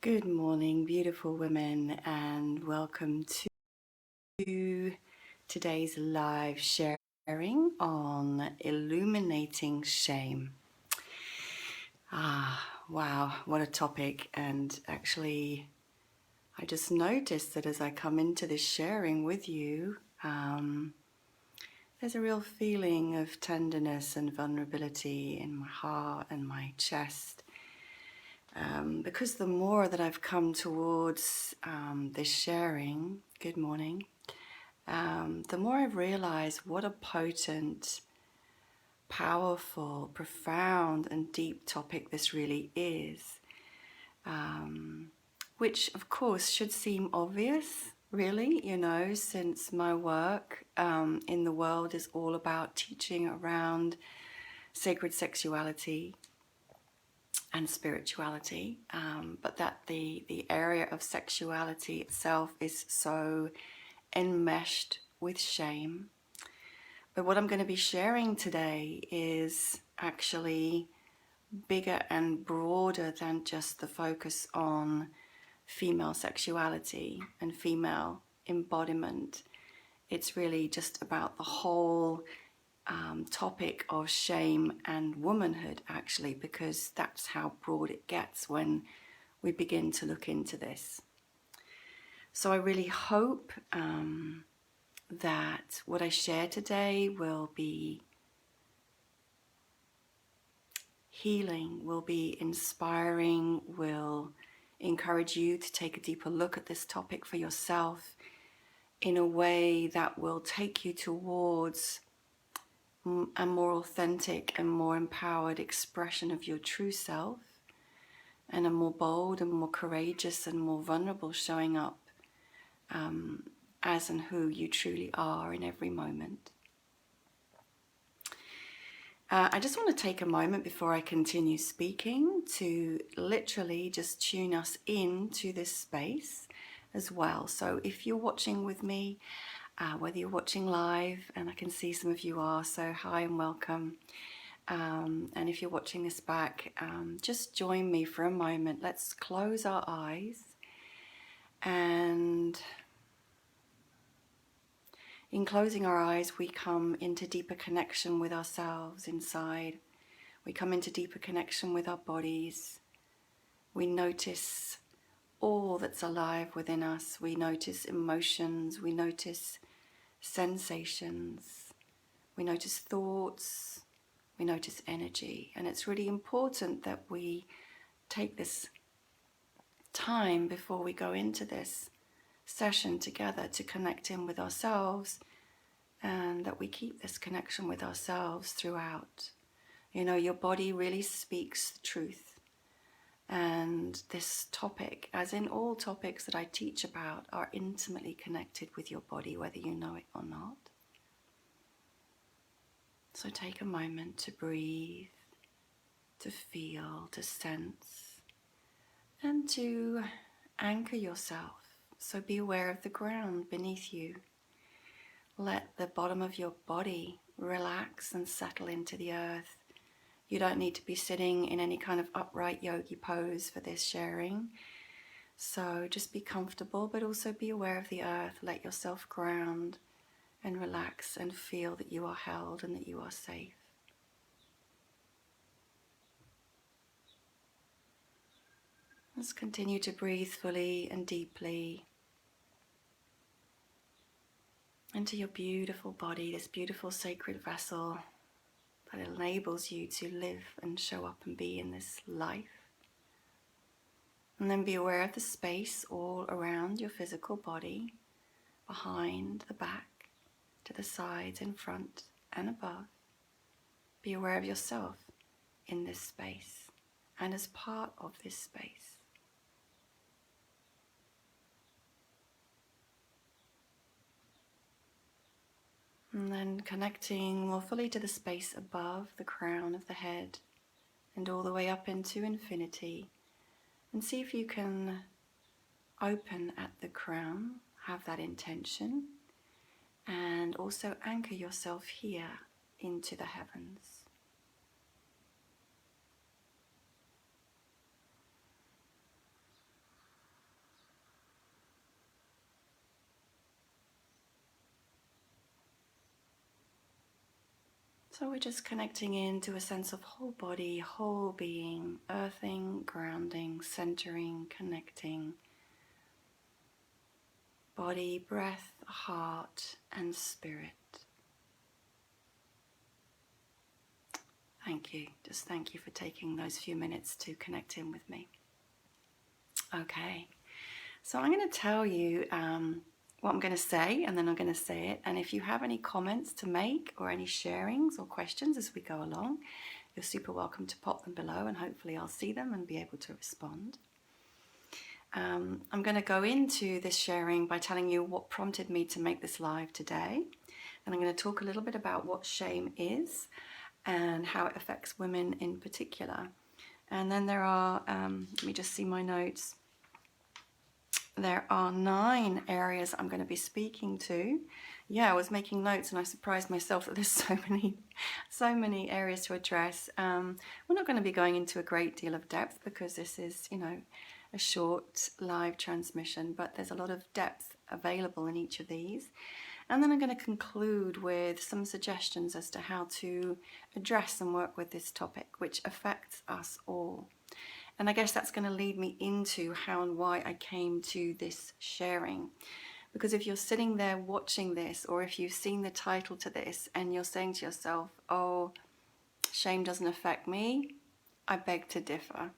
Good morning, beautiful women, and welcome to today's live sharing on Illuminating Shame. Wow, what a topic. And actually, I just noticed that as I come into this sharing with you, there's a real feeling of tenderness and vulnerability in my heart and my chest. Because the more that I've come towards this sharing, good morning, the more I've realized what a potent, powerful, profound and deep topic this really is, which of course should seem obvious, really, since my work in the world is all about teaching around sacred sexuality and spirituality, but that the area of sexuality itself is so enmeshed with shame. But what I'm going to be sharing today is actually bigger and broader than just the focus on female sexuality and female embodiment. It's really just about the whole topic of shame and womanhood, actually, because that's how broad it gets when we begin to look into this. So I really hope that what I share today will be healing, will be inspiring, will encourage you to take a deeper look at this topic for yourself in a way that will take you towards a more authentic and more empowered expression of your true self, and a more bold and more courageous and more vulnerable showing up as and who you truly are in every moment. I just want to take a moment before I continue speaking to literally just tune us into this space as well. So if you're watching with me, whether you're watching live, and I can see some of you are, so hi and welcome. And if you're watching this back, just join me for a moment. Let's close our eyes, and in closing our eyes, we come into deeper connection with ourselves inside. We come into deeper connection with our bodies. We notice all that's alive within us. We notice emotions. We notice sensations. We notice thoughts. We notice energy. And it's really important that we take this time before we go into this session together to connect in with ourselves, and that we keep this connection with ourselves throughout. Your body really speaks the truth. And this topic, as in all topics that I teach about, are intimately connected with your body, whether you know it or not. So take a moment to breathe, to feel, to sense, and to anchor yourself. So be aware of the ground beneath you. Let the bottom of your body relax and settle into the earth. You don't need to be sitting in any kind of upright yogi pose for this sharing. So just be comfortable, but also be aware of the earth. Let yourself ground and relax and feel that you are held and that you are safe. Let's continue to breathe fully and deeply into your beautiful body, this beautiful sacred vessel that enables you to live and show up and be in this life. And then be aware of the space all around your physical body, behind, the back, to the sides, in front and above. Be aware of yourself in this space and as part of this space. And then connecting more fully to the space above the crown of the head and all the way up into infinity. And see if you can open at the crown, have that intention, and also anchor yourself here into the heavens. So we're just connecting into a sense of whole body, whole being, earthing, grounding, centering, connecting. Body, breath, heart, and spirit. Thank you. Just thank you for taking those few minutes to connect in with me. Okay. So I'm going to tell you what I'm going to say, and then I'm going to say it. And if you have any comments to make or any sharings or questions as we go along, you're super welcome to pop them below, and hopefully I'll see them and be able to respond. I'm going to go into this sharing by telling you what prompted me to make this live today. And I'm going to talk a little bit about what shame is and how it affects women in particular. And then there are, let me just see my notes. There are 9 areas I'm going to be speaking to. Yeah, I was making notes and I surprised myself that there's so many areas to address. We're not going to be going into a great deal of depth because this is, a short live transmission, but there's a lot of depth available in each of these. And then I'm going to conclude with some suggestions as to how to address and work with this topic, which affects us all. And I guess that's going to lead me into how and why I came to this sharing. Because if you're sitting there watching this, or if you've seen the title to this and you're saying to yourself, oh, shame doesn't affect me, I beg to differ.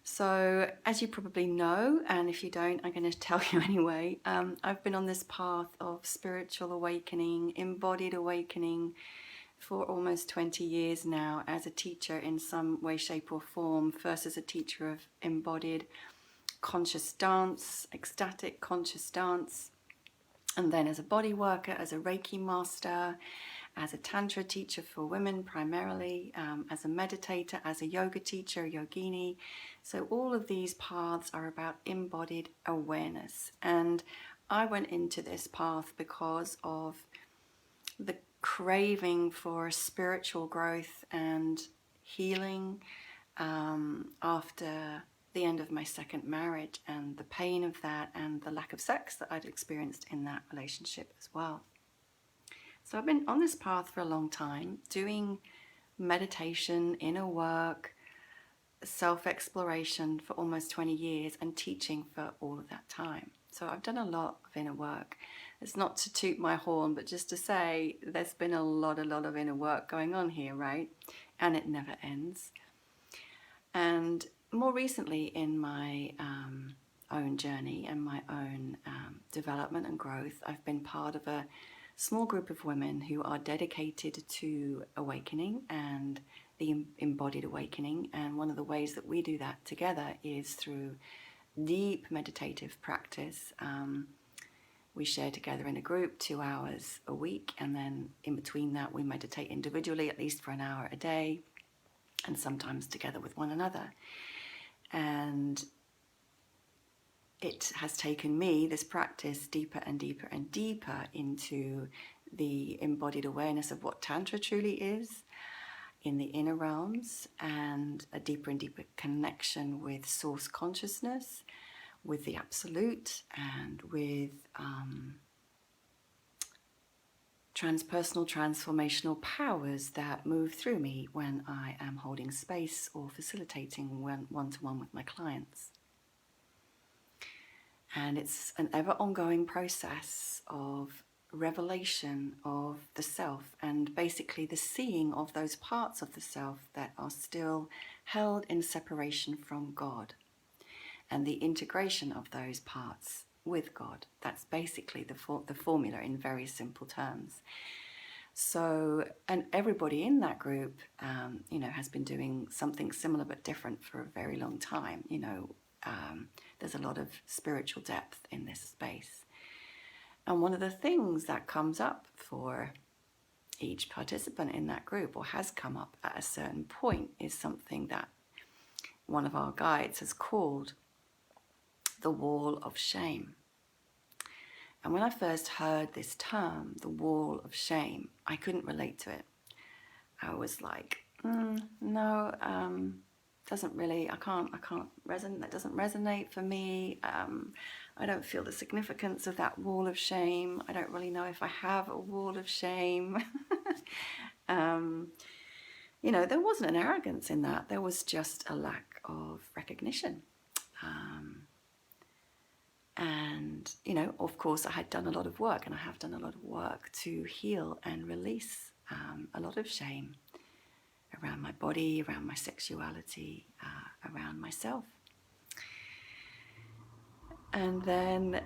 So as you probably know, and if you don't, I'm going to tell you anyway, I've been on this path of spiritual awakening, embodied awakening, for almost 20 years now as a teacher in some way, shape or form. First as a teacher of embodied conscious dance, ecstatic conscious dance, and then as a body worker, as a Reiki master, as a Tantra teacher for women primarily, as a meditator, as a yoga teacher, yogini. So all of these paths are about embodied awareness. And I went into this path because of the craving for spiritual growth and healing after the end of my second marriage, and the pain of that and the lack of sex that I'd experienced in that relationship as well. So I've been on this path for a long time, doing meditation, inner work, self-exploration for almost 20 years, and teaching for all of that time. So I've done a lot of inner work. It's not to toot my horn, but just to say there's been a lot of inner work going on here, right? And it never ends. And more recently in my own journey and my own development and growth, I've been part of a small group of women who are dedicated to awakening and the embodied awakening. And one of the ways that we do that together is through deep meditative practice. We share together in a group 2 hours a week, and then in between that we meditate individually at least for an hour a day, and sometimes together with one another. And it has taken me, this practice, deeper and deeper and deeper into the embodied awareness of what Tantra truly is in the inner realms, and a deeper and deeper connection with source consciousness, with the absolute, and with transpersonal transformational powers that move through me when I am holding space or facilitating one-to-one with my clients. And it's an ever ongoing process of revelation of the self, and basically the seeing of those parts of the self that are still held in separation from God, and the integration of those parts with God. That's basically the formula in very simple terms. So, and everybody in that group, has been doing something similar but different for a very long time. There's a lot of spiritual depth in this space. And one of the things that comes up for each participant in that group, or has come up at a certain point, is something that one of our guides has called the wall of shame. And when I first heard this term, the wall of shame, I couldn't relate to it. I was like, no, doesn't really, I can't resonate, that doesn't resonate for me. I don't feel the significance of that wall of shame. I don't really know if I have a wall of shame. You know, there wasn't an arrogance in that. There was just a lack of recognition. And, you know, of course, I had done a lot of work, and I have done a lot of work to heal and release a lot of shame around my body, around my sexuality, around myself. And then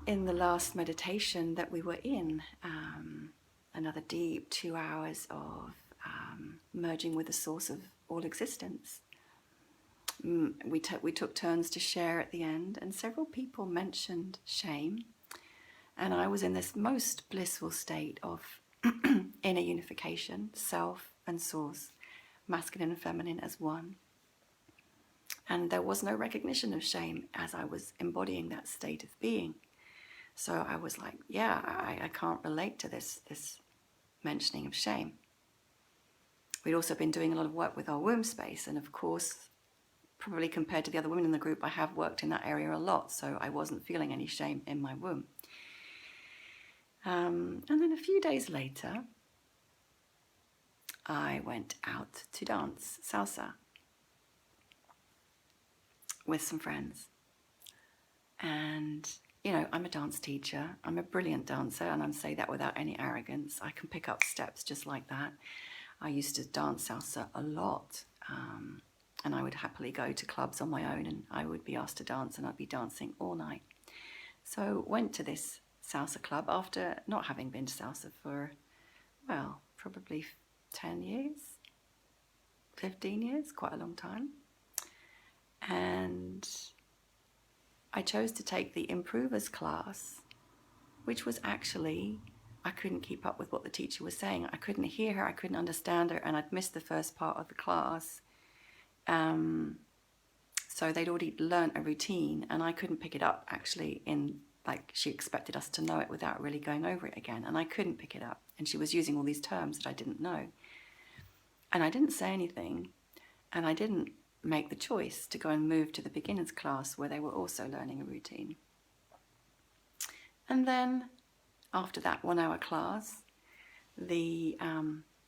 in the last meditation that we were in, another deep 2 hours of merging with the source of all existence, we took turns to share at the end, and several people mentioned shame. And I was in this most blissful state of inner unification, self and source, masculine and feminine as one. And there was no recognition of shame as I was embodying that state of being. So I was like, yeah, I can't relate to this mentioning of shame. We'd also been doing a lot of work with our womb space, and of course, probably compared to the other women in the group, I have worked in that area a lot, so I wasn't feeling any shame in my womb. And then a few days later, I went out to dance salsa with some friends. And, you know, I'm a dance teacher. I'm a brilliant dancer, and I say that without any arrogance. I can pick up steps just like that. I used to dance salsa a lot, and I would happily go to clubs on my own, and I would be asked to dance, and I'd be dancing all night. So went to this salsa club after not having been to salsa for, well, probably 10 years, 15 years, quite a long time. And I chose to take the improvers class, which was actually, I couldn't keep up with what the teacher was saying. I couldn't hear her, I couldn't understand her, and I'd missed the first part of the class. So they'd already learnt a routine, and I couldn't pick it up actually in, like, she expected us to know it without really going over it again, and I couldn't pick it up. And she was using all these terms that I didn't know. And I didn't say anything, and I didn't make the choice to go and move to the beginners class where they were also learning a routine. And then after that 1 hour class, the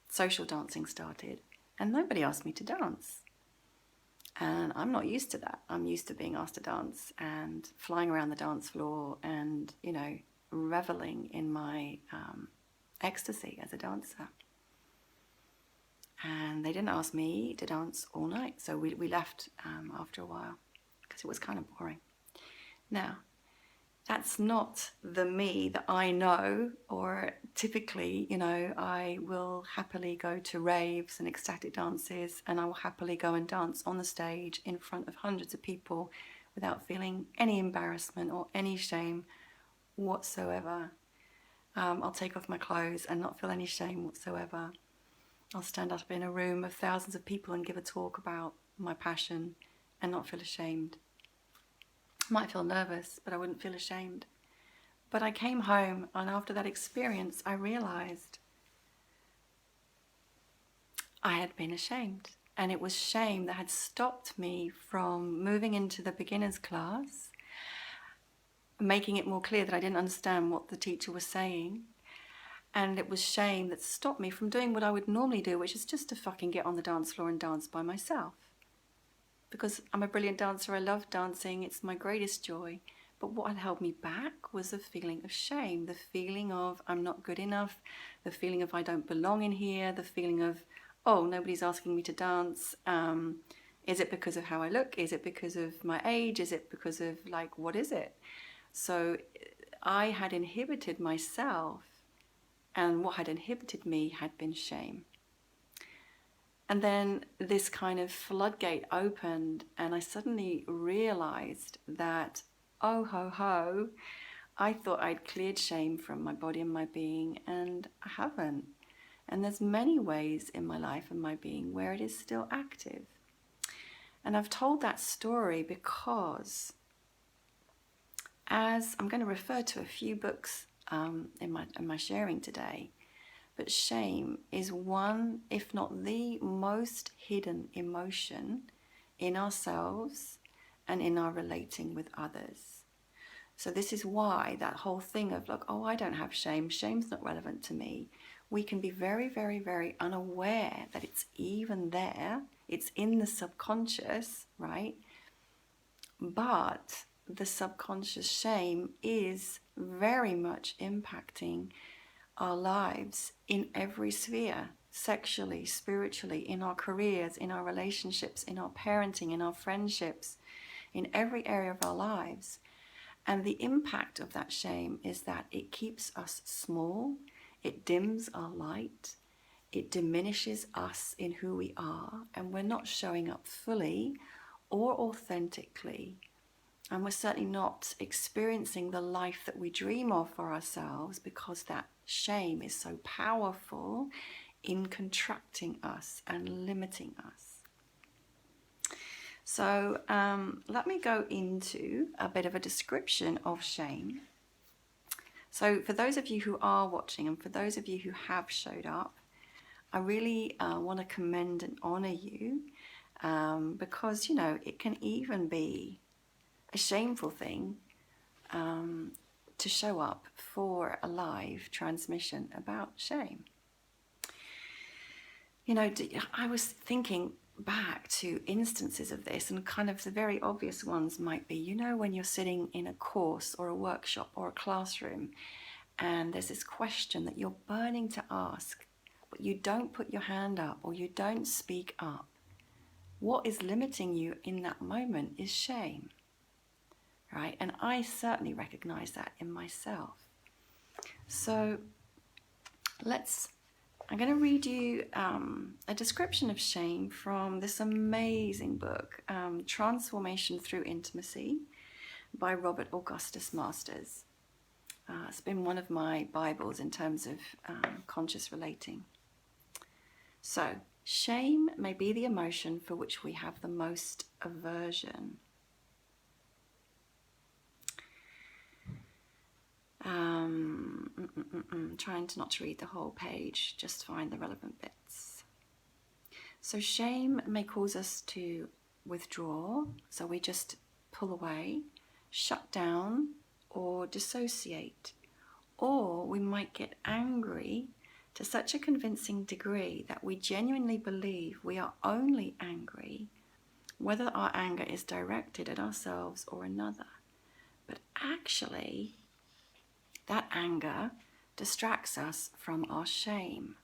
social dancing started, and nobody asked me to dance. And I'm not used to that. I'm used to being asked to dance and flying around the dance floor and, you know, reveling in my ecstasy as a dancer. And they didn't ask me to dance all night, so we left after a while because it was kind of boring. Now, that's not the me that I know, or typically, you know, I will happily go to raves and ecstatic dances, and I will happily go and dance on the stage in front of hundreds of people without feeling any embarrassment or any shame whatsoever. I'll take off my clothes and not feel any shame whatsoever. I'll stand up in a room of thousands of people and give a talk about my passion and not feel ashamed. I might feel nervous, but I wouldn't feel ashamed. But I came home, and after that experience, I realized I had been ashamed. And it was shame that had stopped me from moving into the beginners class, making it more clear that I didn't understand what the teacher was saying. And it was shame that stopped me from doing what I would normally do, which is just to fucking get on the dance floor and dance by myself. Because I'm a brilliant dancer, I love dancing, it's my greatest joy. But what had held me back was the feeling of shame, the feeling of I'm not good enough, the feeling of I don't belong in here, the feeling of, oh, nobody's asking me to dance. Is it because of how I look? Is it because of my age? Is it because of, like, what is it? So I had inhibited myself, and what had inhibited me had been shame. And then this kind of floodgate opened, and I suddenly realized that, oh ho ho, I thought I'd cleared shame from my body and my being, and I haven't. And there's many ways in my life and my being where it is still active. And I've told that story because, as I'm going to refer to a few books in my sharing today, but shame is one, if not the most hidden emotion in ourselves and in our relating with others. So this is why that whole thing of like, oh, I don't have shame, shame's not relevant to me. we can be very, very, very unaware that it's even there. It's in the subconscious, right? But the subconscious shame is very much impacting our lives in every sphere, sexually, spiritually, in our careers, in our relationships, in our parenting, in our friendships, in every area of our lives. And the impact of that shame is that it keeps us small, it dims our light, it diminishes us in who we are, and we're not showing up fully or authentically. And we're certainly not experiencing the life that we dream of for ourselves, because that shame is so powerful in contracting us and limiting us. So let me go into a bit of a description of shame. So for those of you who are watching, and for those of you who have showed up, I really want to commend and honor you, because, you know, it can even be a shameful thing to show up for a live transmission about shame. You know, I was thinking back to instances of this, and kind of the very obvious ones might be, you know, when you're sitting in a course or a workshop or a classroom, and there's this question that you're burning to ask, but you don't put your hand up or you don't speak up. What is limiting you in that moment is shame, right? And I certainly recognize that in myself. So I'm going to read you a description of shame from this amazing book, Transformation Through Intimacy by Robert Augustus Masters. It's been one of my Bibles in terms of conscious relating. So, shame may be the emotion for which we have the most aversion. Trying to not read the whole page, just find the relevant bits. So shame may cause us to withdraw, so we just pull away, shut down, or dissociate. Or we might get angry to such a convincing degree that we genuinely believe we are only angry, whether our anger is directed at ourselves or another. But actually, that anger distracts us from our shame.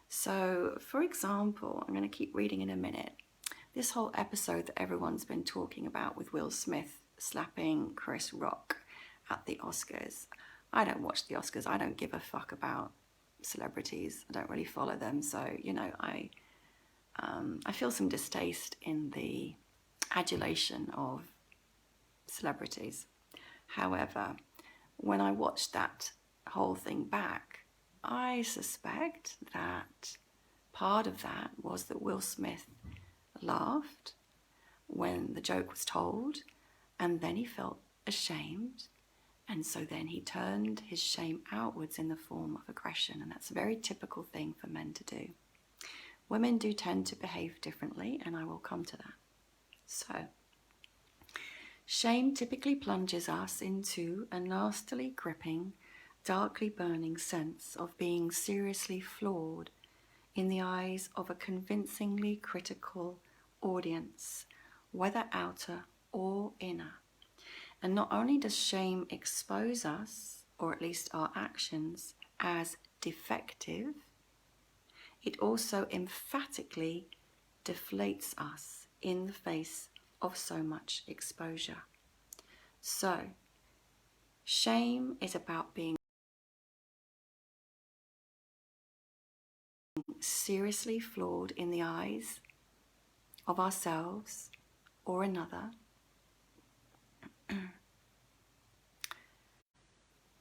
So, for example, I'm going to keep reading in a minute. This whole episode that everyone's been talking about with Will Smith slapping Chris Rock at the Oscars. I don't watch the Oscars. I don't give a fuck about celebrities. I don't really follow them. So, you know, I feel some distaste in the adulation of celebrities. However, when I watched that whole thing back, I suspect that part of that was that Will Smith laughed when the joke was told, and then he felt ashamed, and so then he turned his shame outwards in the form of aggression, and that's a very typical thing for men to do. Women do tend to behave differently, and I will come to that. So, shame typically plunges us into a nastily gripping, darkly burning sense of being seriously flawed in the eyes of a convincingly critical audience, whether outer or inner. And not only does shame expose us, or at least our actions, as defective, it also emphatically deflates us in the face of so much exposure. So, shame is about being seriously flawed in the eyes of ourselves or another,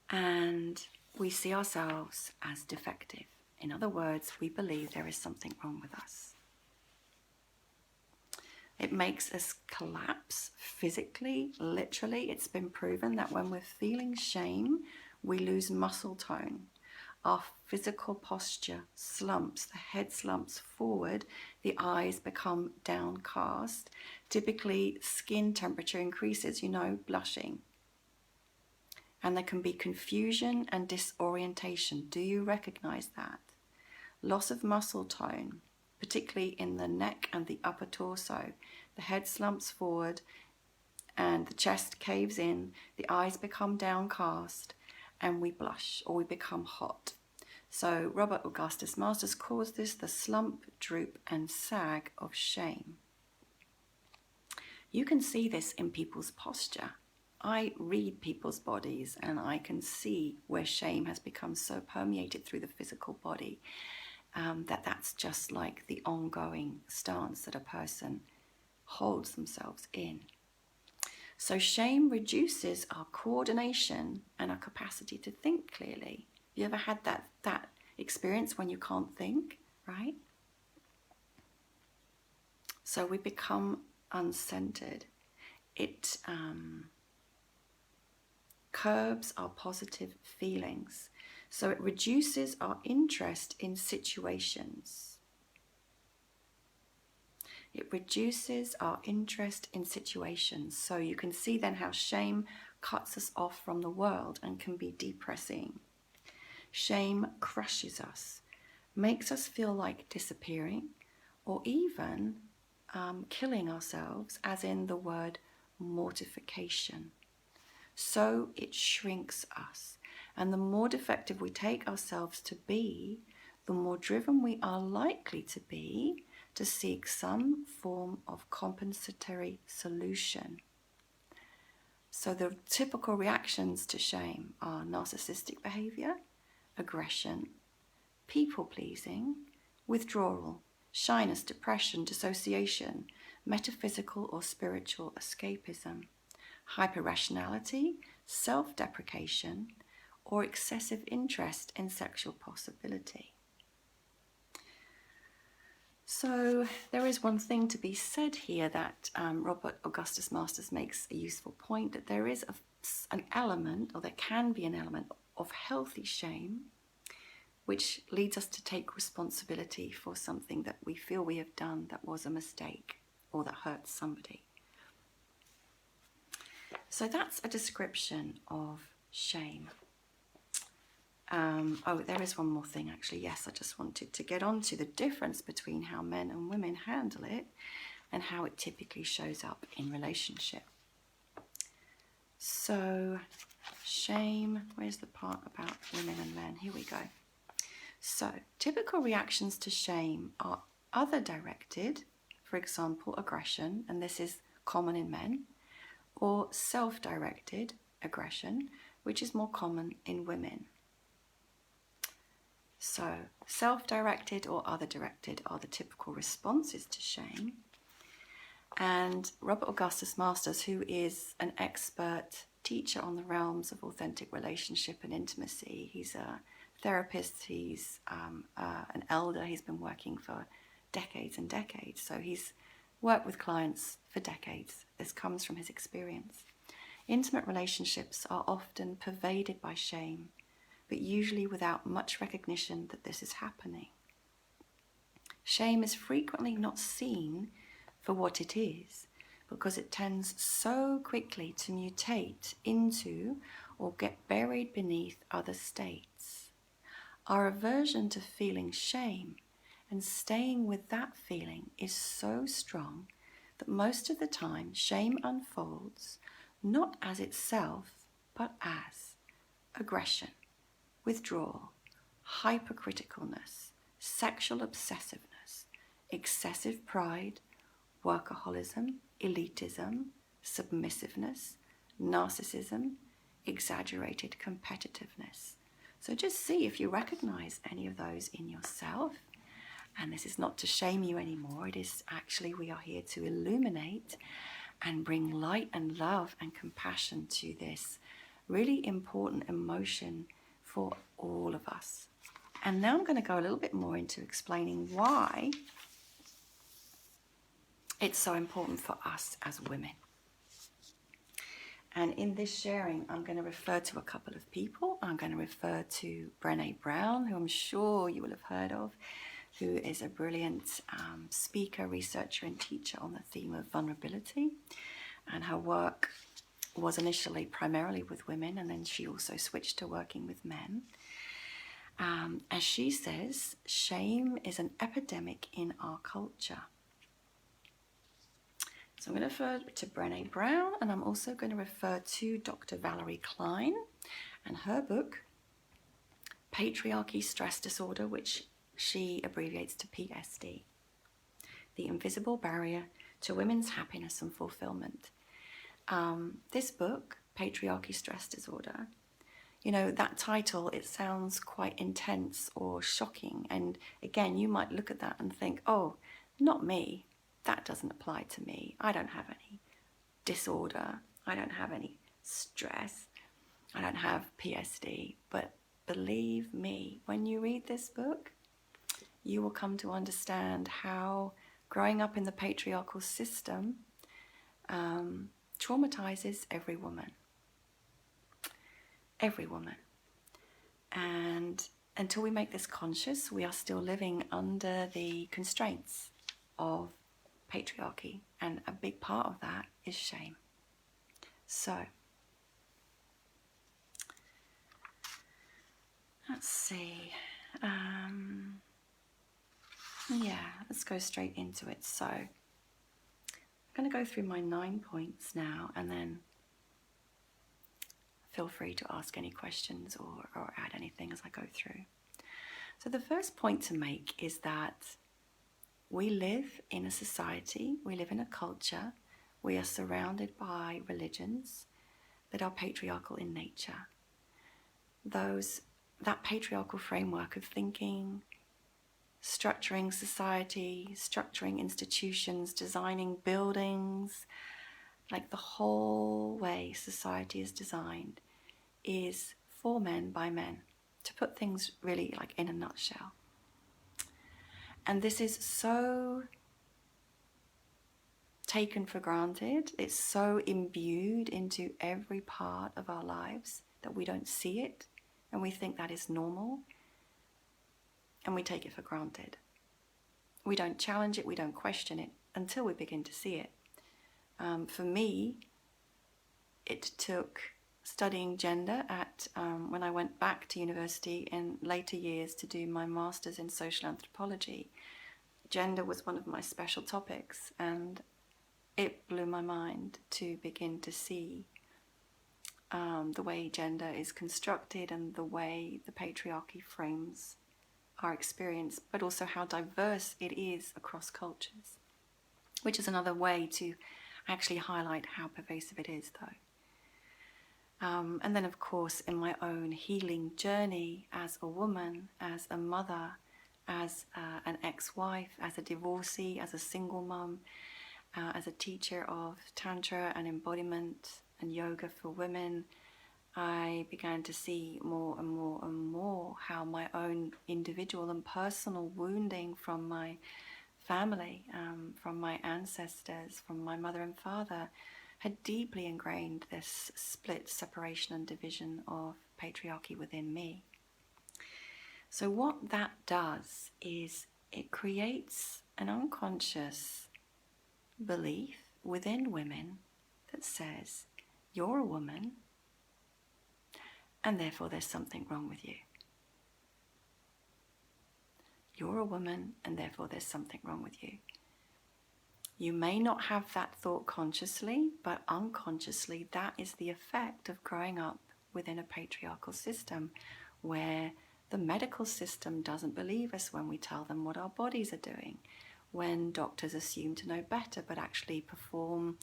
and we see ourselves as defective. In other words, we believe there is something wrong with us. It makes us collapse physically, literally. It's been proven that when we're feeling shame, we lose muscle tone. Our physical posture slumps, the head slumps forward, the eyes become downcast. Typically, skin temperature increases, blushing. And there can be confusion and disorientation. Do you recognize that? Loss of muscle tone, particularly in the neck and the upper torso. The head slumps forward and the chest caves in, the eyes become downcast, and we blush or we become hot. So Robert Augustus Masters calls this the slump, droop, and sag of shame. You can see this in people's posture. I read people's bodies and I can see where shame has become so permeated through the physical body that's just like the ongoing stance that a person holds themselves in. So shame reduces our coordination and our capacity to think clearly. Have you ever had that experience when you can't think, right? So we become uncentered. It curbs our positive feelings. So it reduces our interest in situations. It reduces our interest in situations. So you can see then how shame cuts us off from the world and can be depressing. Shame crushes us, makes us feel like disappearing or even killing ourselves, as in the word mortification. So it shrinks us. And the more defective we take ourselves to be, the more driven we are likely to be to seek some form of compensatory solution. So the typical reactions to shame are narcissistic behavior, aggression, people-pleasing, withdrawal, shyness, depression, dissociation, metaphysical or spiritual escapism, hyperrationality, self-deprecation, or excessive interest in sexual possibility. So there is one thing to be said here that Robert Augustus Masters makes a useful point, that there is an element, or there can be an element of healthy shame, which leads us to take responsibility for something that we feel we have done that was a mistake or that hurts somebody. So that's a description of shame. There is one more thing actually. Yes, I just wanted to get on to the difference between how men and women handle it and how it typically shows up in relationship. So shame, where's the part about women and men? Here we go. So typical reactions to shame are other directed, for example, aggression, and this is common in men, or self-directed aggression, which is more common in women. So self-directed or other-directed are the typical responses to shame. And Robert Augustus Masters, who is an expert teacher on the realms of authentic relationship and intimacy, he's a therapist, he's an elder, he's been working for decades and decades, so he's worked with clients for decades. This comes from his experience. Intimate relationships are often pervaded by shame, but usually without much recognition that this is happening. Shame is frequently not seen for what it is, because it tends so quickly to mutate into or get buried beneath other states. Our aversion to feeling shame and staying with that feeling is so strong that most of the time shame unfolds not as itself, but as aggression, withdrawal, hypercriticalness, sexual obsessiveness, excessive pride, workaholism, elitism, submissiveness, narcissism, exaggerated competitiveness. So just see if you recognize any of those in yourself. And this is not to shame you anymore. It is actually, we are here to illuminate and bring light and love and compassion to this really important emotion for all of us. And now I'm going to go a little bit more into explaining why it's so important for us as women. And in this sharing, I'm going to refer to a couple of people. I'm going to refer to Brené Brown, who I'm sure you will have heard of, who is a brilliant speaker, researcher, and teacher on the theme of vulnerability. And her work was initially primarily with women, and then she also switched to working with men. As she says, shame is an epidemic in our culture. So I'm going to refer to Brené Brown, and I'm also going to refer to Dr. Valerie Klein and her book, Patriarchy Stress Disorder, which she abbreviates to PSD, The Invisible Barrier to Women's Happiness and Fulfillment. This book, Patriarchy Stress Disorder, you know, that title, it sounds quite intense or shocking. And again, you might look at that and think, oh, not me. That doesn't apply to me. I don't have any disorder. I don't have any stress. I don't have PSD. But believe me, when you read this book, you will come to understand how growing up in the patriarchal system traumatizes every woman. Every woman. And until we make this conscious, we are still living under the constraints of patriarchy, and a big part of that is shame. So, let's see. Let's go straight into it. So, I'm going to go through my 9 points now, and then feel free to ask any questions or add anything as I go through. So the first point to make is that we live in a society, we live in a culture, we are surrounded by religions that are patriarchal in nature. That patriarchal framework of thinking, structuring society, structuring institutions, designing buildings, like the whole way society is designed is for men by men, to put things really like in a nutshell. And this is so taken for granted, it's so imbued into every part of our lives that we don't see it, and we think that is normal, and we take it for granted. We don't challenge it, we don't question it until we begin to see it. For me, it took studying gender when I went back to university in later years to do my master's in social anthropology. Gender was one of my special topics, and it blew my mind to begin to see the way gender is constructed and the way the patriarchy frames our experience, but also how diverse it is across cultures, which is another way to actually highlight how pervasive it is, though. And then, of course, in my own healing journey as a woman, as a mother, as an ex-wife, as a divorcee, as a single mum, as a teacher of Tantra and embodiment and yoga for women, I began to see more and more and more how my own individual and personal wounding from my family, from my ancestors, from my mother and father, had deeply ingrained this split, separation and division of patriarchy within me. So what that does is it creates an unconscious belief within women that says, you're a woman, and therefore there's something wrong with you. You're a woman, and therefore there's something wrong with you. You may not have that thought consciously, but unconsciously that is the effect of growing up within a patriarchal system where the medical system doesn't believe us when we tell them what our bodies are doing, when doctors assume to know better but actually perform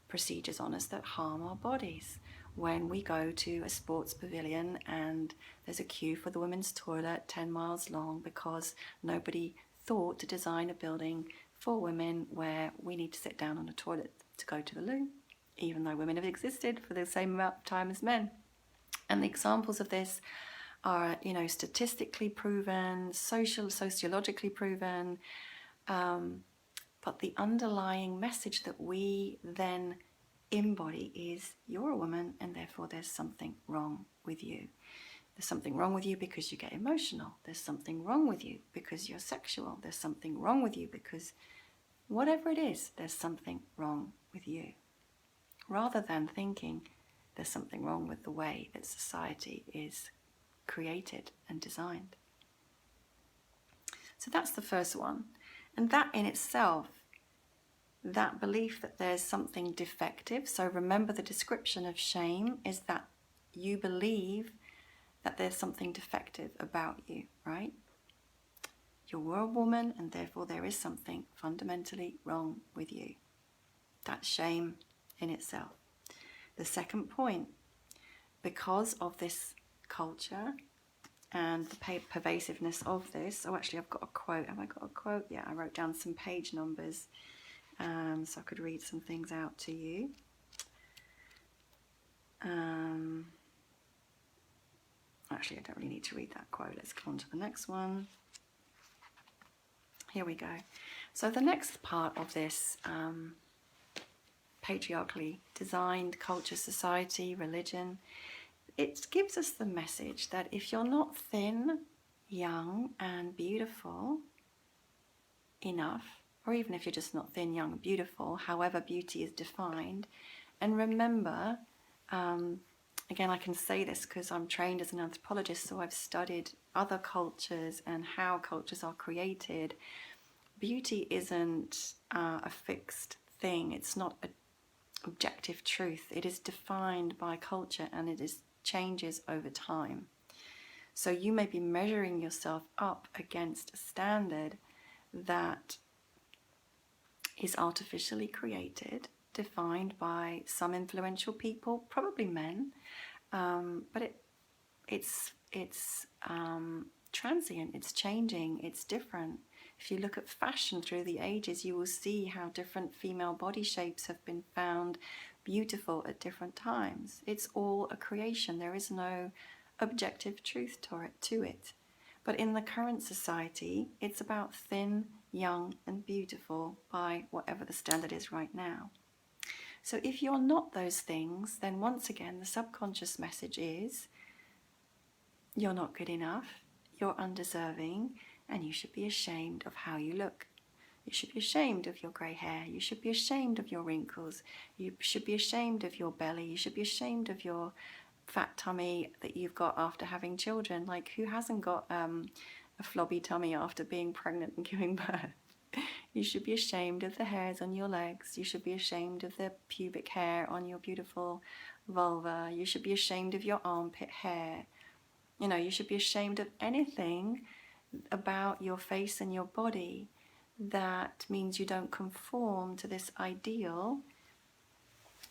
procedures on us that harm our bodies, when we go to a sports pavilion and there's a queue for the women's toilet 10 miles long because nobody thought to design a building for women where we need to sit down on a toilet to go to the loo, even though women have existed for the same amount of time as men. And the examples of this are, statistically proven, sociologically proven, but the underlying message that we then embody is, you're a woman and therefore there's something wrong with you. There's something wrong with you because you get emotional. There's something wrong with you because you're sexual. There's something wrong with you because whatever it is, there's something wrong with you. Rather than thinking, there's something wrong with the way that society is created and designed. So that's the first one. And that in itself, that belief that there's something defective. So remember, the description of shame is that you believe that there's something defective about you, right? You're a woman, and therefore there is something fundamentally wrong with you. That's shame in itself. The second point, because of this culture and the pervasiveness of this, oh, actually I've got a quote. Have I got a quote? Yeah, I wrote down some page numbers so I could read some things out to you. Actually, I don't really need to read that quote. Let's go on to the next one. Here we go. So the next part of this patriarchally designed culture, society, religion, it gives us the message that if you're not thin, young and beautiful enough, or even if you're just not thin, young and beautiful, however beauty is defined, and remember, again, I can say this because I'm trained as an anthropologist, so I've studied other cultures and how cultures are created. Beauty isn't a fixed thing. It's not an objective truth. It is defined by culture, and it changes over time. So you may be measuring yourself up against a standard that is artificially created, defined by some influential people, probably men, but it's transient, it's changing, it's different. If you look at fashion through the ages, you will see how different female body shapes have been found beautiful at different times. It's all a creation. There is no objective truth to it. But in the current society, it's about thin, young and beautiful by whatever the standard is right now. So if you're not those things, then once again, the subconscious message is you're not good enough, you're undeserving, and you should be ashamed of how you look. You should be ashamed of your grey hair. You should be ashamed of your wrinkles. You should be ashamed of your belly. You should be ashamed of your fat tummy that you've got after having children. Like, who hasn't got a flobby tummy after being pregnant and giving birth? You should be ashamed of the hairs on your legs. You should be ashamed of the pubic hair on your beautiful vulva. You should be ashamed of your armpit hair. You know, you should be ashamed of anything about your face and your body that means you don't conform to this ideal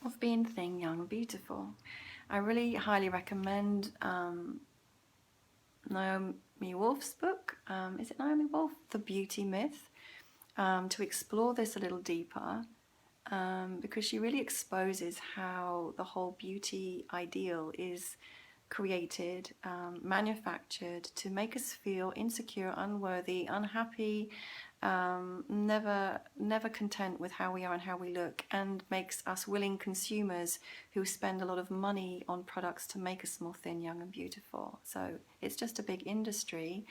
of being thin, young, beautiful. I really highly recommend Naomi Wolf's book. Is it Naomi Wolf? The Beauty Myth. To explore this a little deeper, because she really exposes how the whole beauty ideal is created, manufactured to make us feel insecure, unworthy, unhappy, never content with how we are and how we look, and makes us willing consumers who spend a lot of money on products to make us more thin, young and beautiful. So it's just a big industry.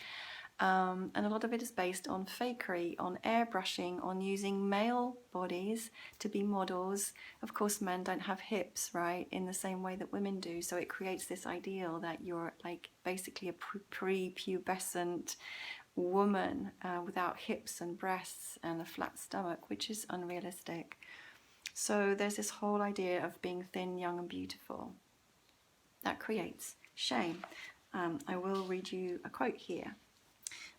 And a lot of it is based on fakery, on airbrushing, on using male bodies to be models. Of course, men don't have hips, right, in the same way that women do. So it creates this ideal that you're like basically a prepubescent woman without hips and breasts and a flat stomach, which is unrealistic. So there's this whole idea of being thin, young and beautiful. That creates shame. I will read you a quote here.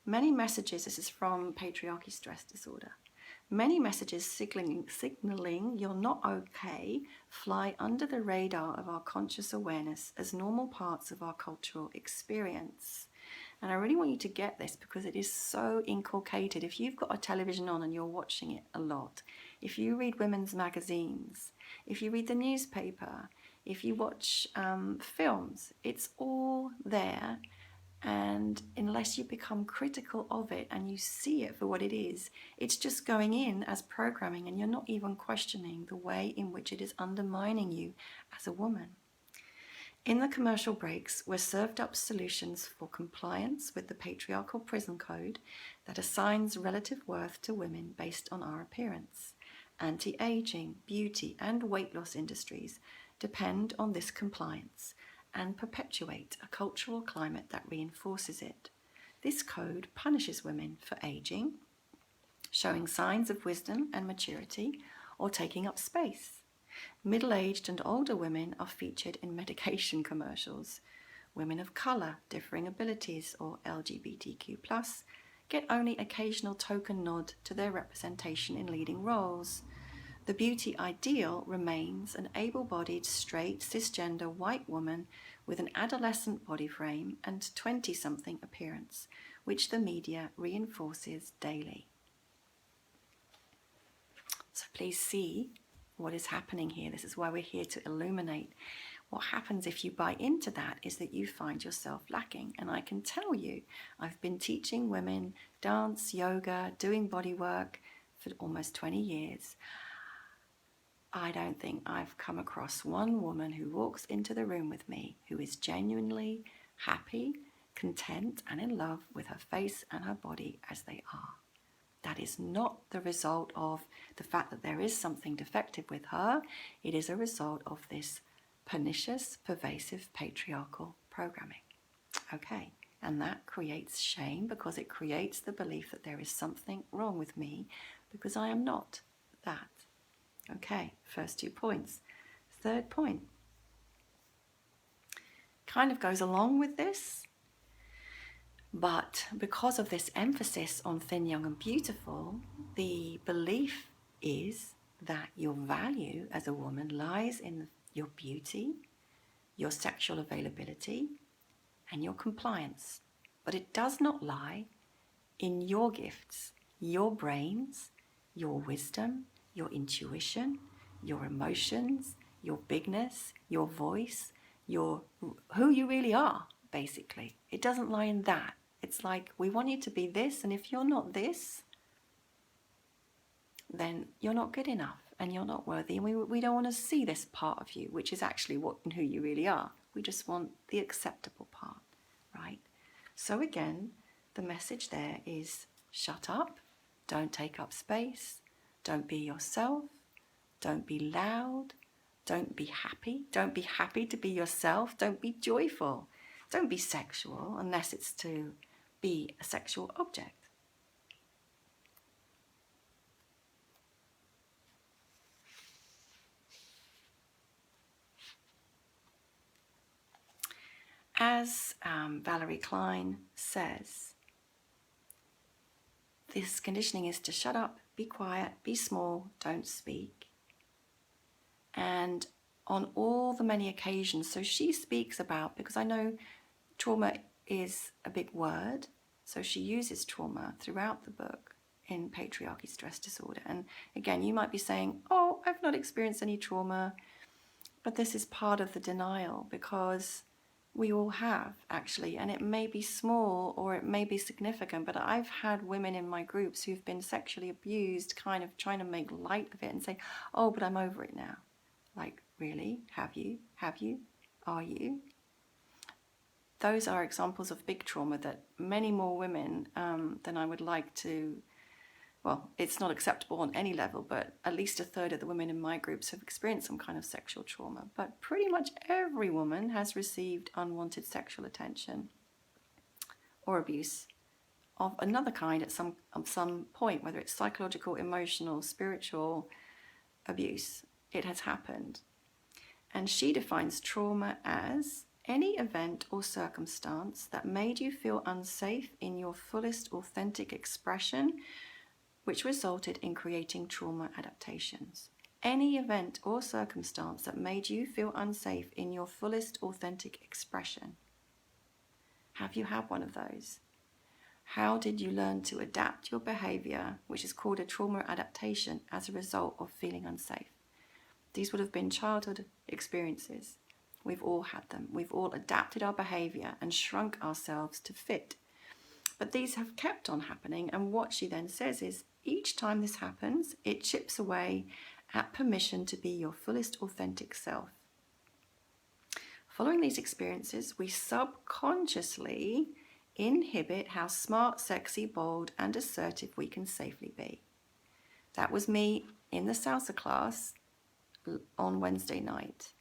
Many messages, this is from Patriarchy Stress Disorder, many messages signaling you're not okay fly under the radar of our conscious awareness as normal parts of our cultural experience. And I really want you to get this because it is so inculcated. If you've got a television on and you're watching it a lot, if you read women's magazines, if you read the newspaper, if you watch films, it's all there. And unless you become critical of it and you see it for what it is, it's just going in as programming, and you're not even questioning the way in which it is undermining you as a woman. In the commercial breaks, we're served up solutions for compliance with the patriarchal prison code that assigns relative worth to women based on our appearance. anti-aging, beauty, and weight loss industries depend on this compliance and perpetuate a cultural climate that reinforces it. This code punishes women for aging, showing signs of wisdom and maturity, or taking up space. Middle-aged and older women are featured in medication commercials. Women of colour, differing abilities, or LGBTQ+, get only occasional token nod to their representation in leading roles. The beauty ideal remains an able-bodied, straight, cisgender white woman with an adolescent body frame and 20-something appearance, which the media reinforces daily. So please see what is happening here. This is why we're here to illuminate. What happens if you buy into that is that you find yourself lacking. And I can tell you, I've been teaching women dance, yoga, doing body work for almost 20 years. I don't think I've come across one woman who walks into the room with me who is genuinely happy, content, and in love with her face and her body as they are. That is not the result of the fact that there is something defective with her. It is a result of this pernicious, pervasive, patriarchal programming. Okay, and that creates shame because it creates the belief that there is something wrong with me because I am not that. Okay, first 2 points. Third point kind of goes along with this, but because of this emphasis on thin, young, and beautiful, the belief is that your value as a woman lies in your beauty, your sexual availability, and your compliance. But it does not lie in your gifts, your brains, your wisdom, your intuition, your emotions, your bigness, your voice, who you really are, basically. It doesn't lie in that. It's like, we want you to be this, and if you're not this, then you're not good enough and you're not worthy. And we don't want to see this part of you, which is actually what and who you really are. We just want the acceptable part, right? So again, the message there is shut up, don't take up space, don't be yourself, don't be loud, don't be happy to be yourself, don't be joyful, don't be sexual unless it's to be a sexual object. As Valerie Klein says, this conditioning is to shut up, be quiet, be small, don't speak. And on all the many occasions, so she speaks about, because I know trauma is a big word, so she uses trauma throughout the book in Patriarchy Stress Disorder. And again, you might be saying, oh, I've not experienced any trauma, but this is part of the denial because we all have, actually, and it may be small or it may be significant, but I've had women in my groups who've been sexually abused kind of trying to make light of it and say, oh, but I'm over it now. Like, really? Have you? Are you? Those are examples of big trauma that many more women than I would like to, well, it's not acceptable on any level, but at least a third of the women in my groups have experienced some kind of sexual trauma. But pretty much every woman has received unwanted sexual attention or abuse of another kind at some point, whether it's psychological, emotional, spiritual abuse. It has happened. And she defines trauma as any event or circumstance that made you feel unsafe in your fullest authentic expression, which resulted in creating trauma adaptations. Any event or circumstance that made you feel unsafe in your fullest authentic expression. Have you had one of those? How did you learn to adapt your behavior, which is called a trauma adaptation, as a result of feeling unsafe? These would have been childhood experiences. We've all had them. We've all adapted our behavior and shrunk ourselves to fit. But these have kept on happening, and what she then says is, each time this happens, it chips away at permission to be your fullest authentic self. Following these experiences, we subconsciously inhibit how smart, sexy, bold, and assertive we can safely be. That was me in the salsa class on Wednesday night.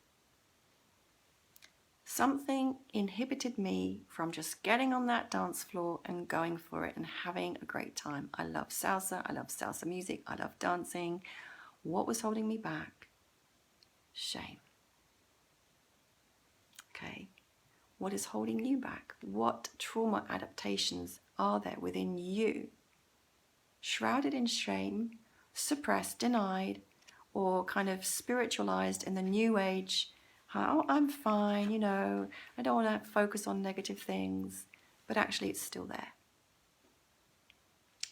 Something inhibited me from just getting on that dance floor and going for it and having a great time. I love salsa music, I love dancing. What was holding me back? Shame. Okay, what is holding you back? What trauma adaptations are there within you, shrouded in shame, suppressed, denied, or kind of spiritualized in the new age? Oh, I'm fine, you know, I don't want to focus on negative things, but actually it's still there.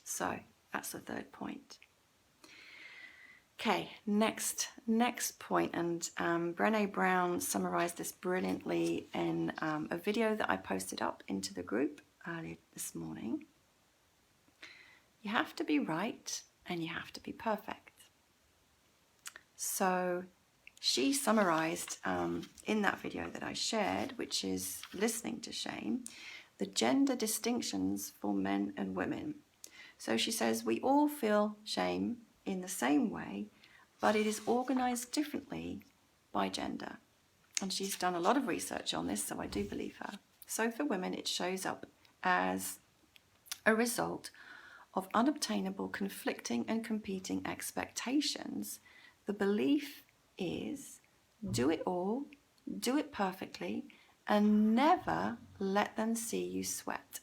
So that's the third point. Okay, next point, and Brené Brown summarized this brilliantly in a video that I posted up into the group earlier this morning. You have to be right and you have to be perfect. So she summarized in that video that I shared, which is Listening to Shame, the gender distinctions for men and women. So she says we all feel shame in the same way, but it is organized differently by gender. And she's done a lot of research on this, so I do believe her. So for women, it shows up as a result of unobtainable, conflicting and competing expectations. The belief is do it all, do it perfectly, and never let them see you sweat.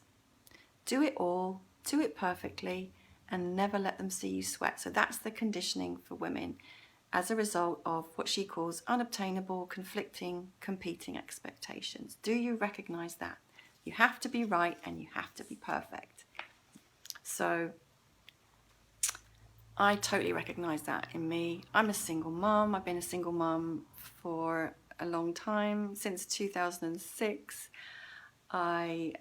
Do it all, do it perfectly, and never let them see you sweat. So that's the conditioning for women as a result of what she calls unobtainable, conflicting, competing expectations. Do you recognize that? You have to be right and you have to be perfect. So I totally recognize that in me. I'm a single mom. I've been a single mom for a long time, since 2006. I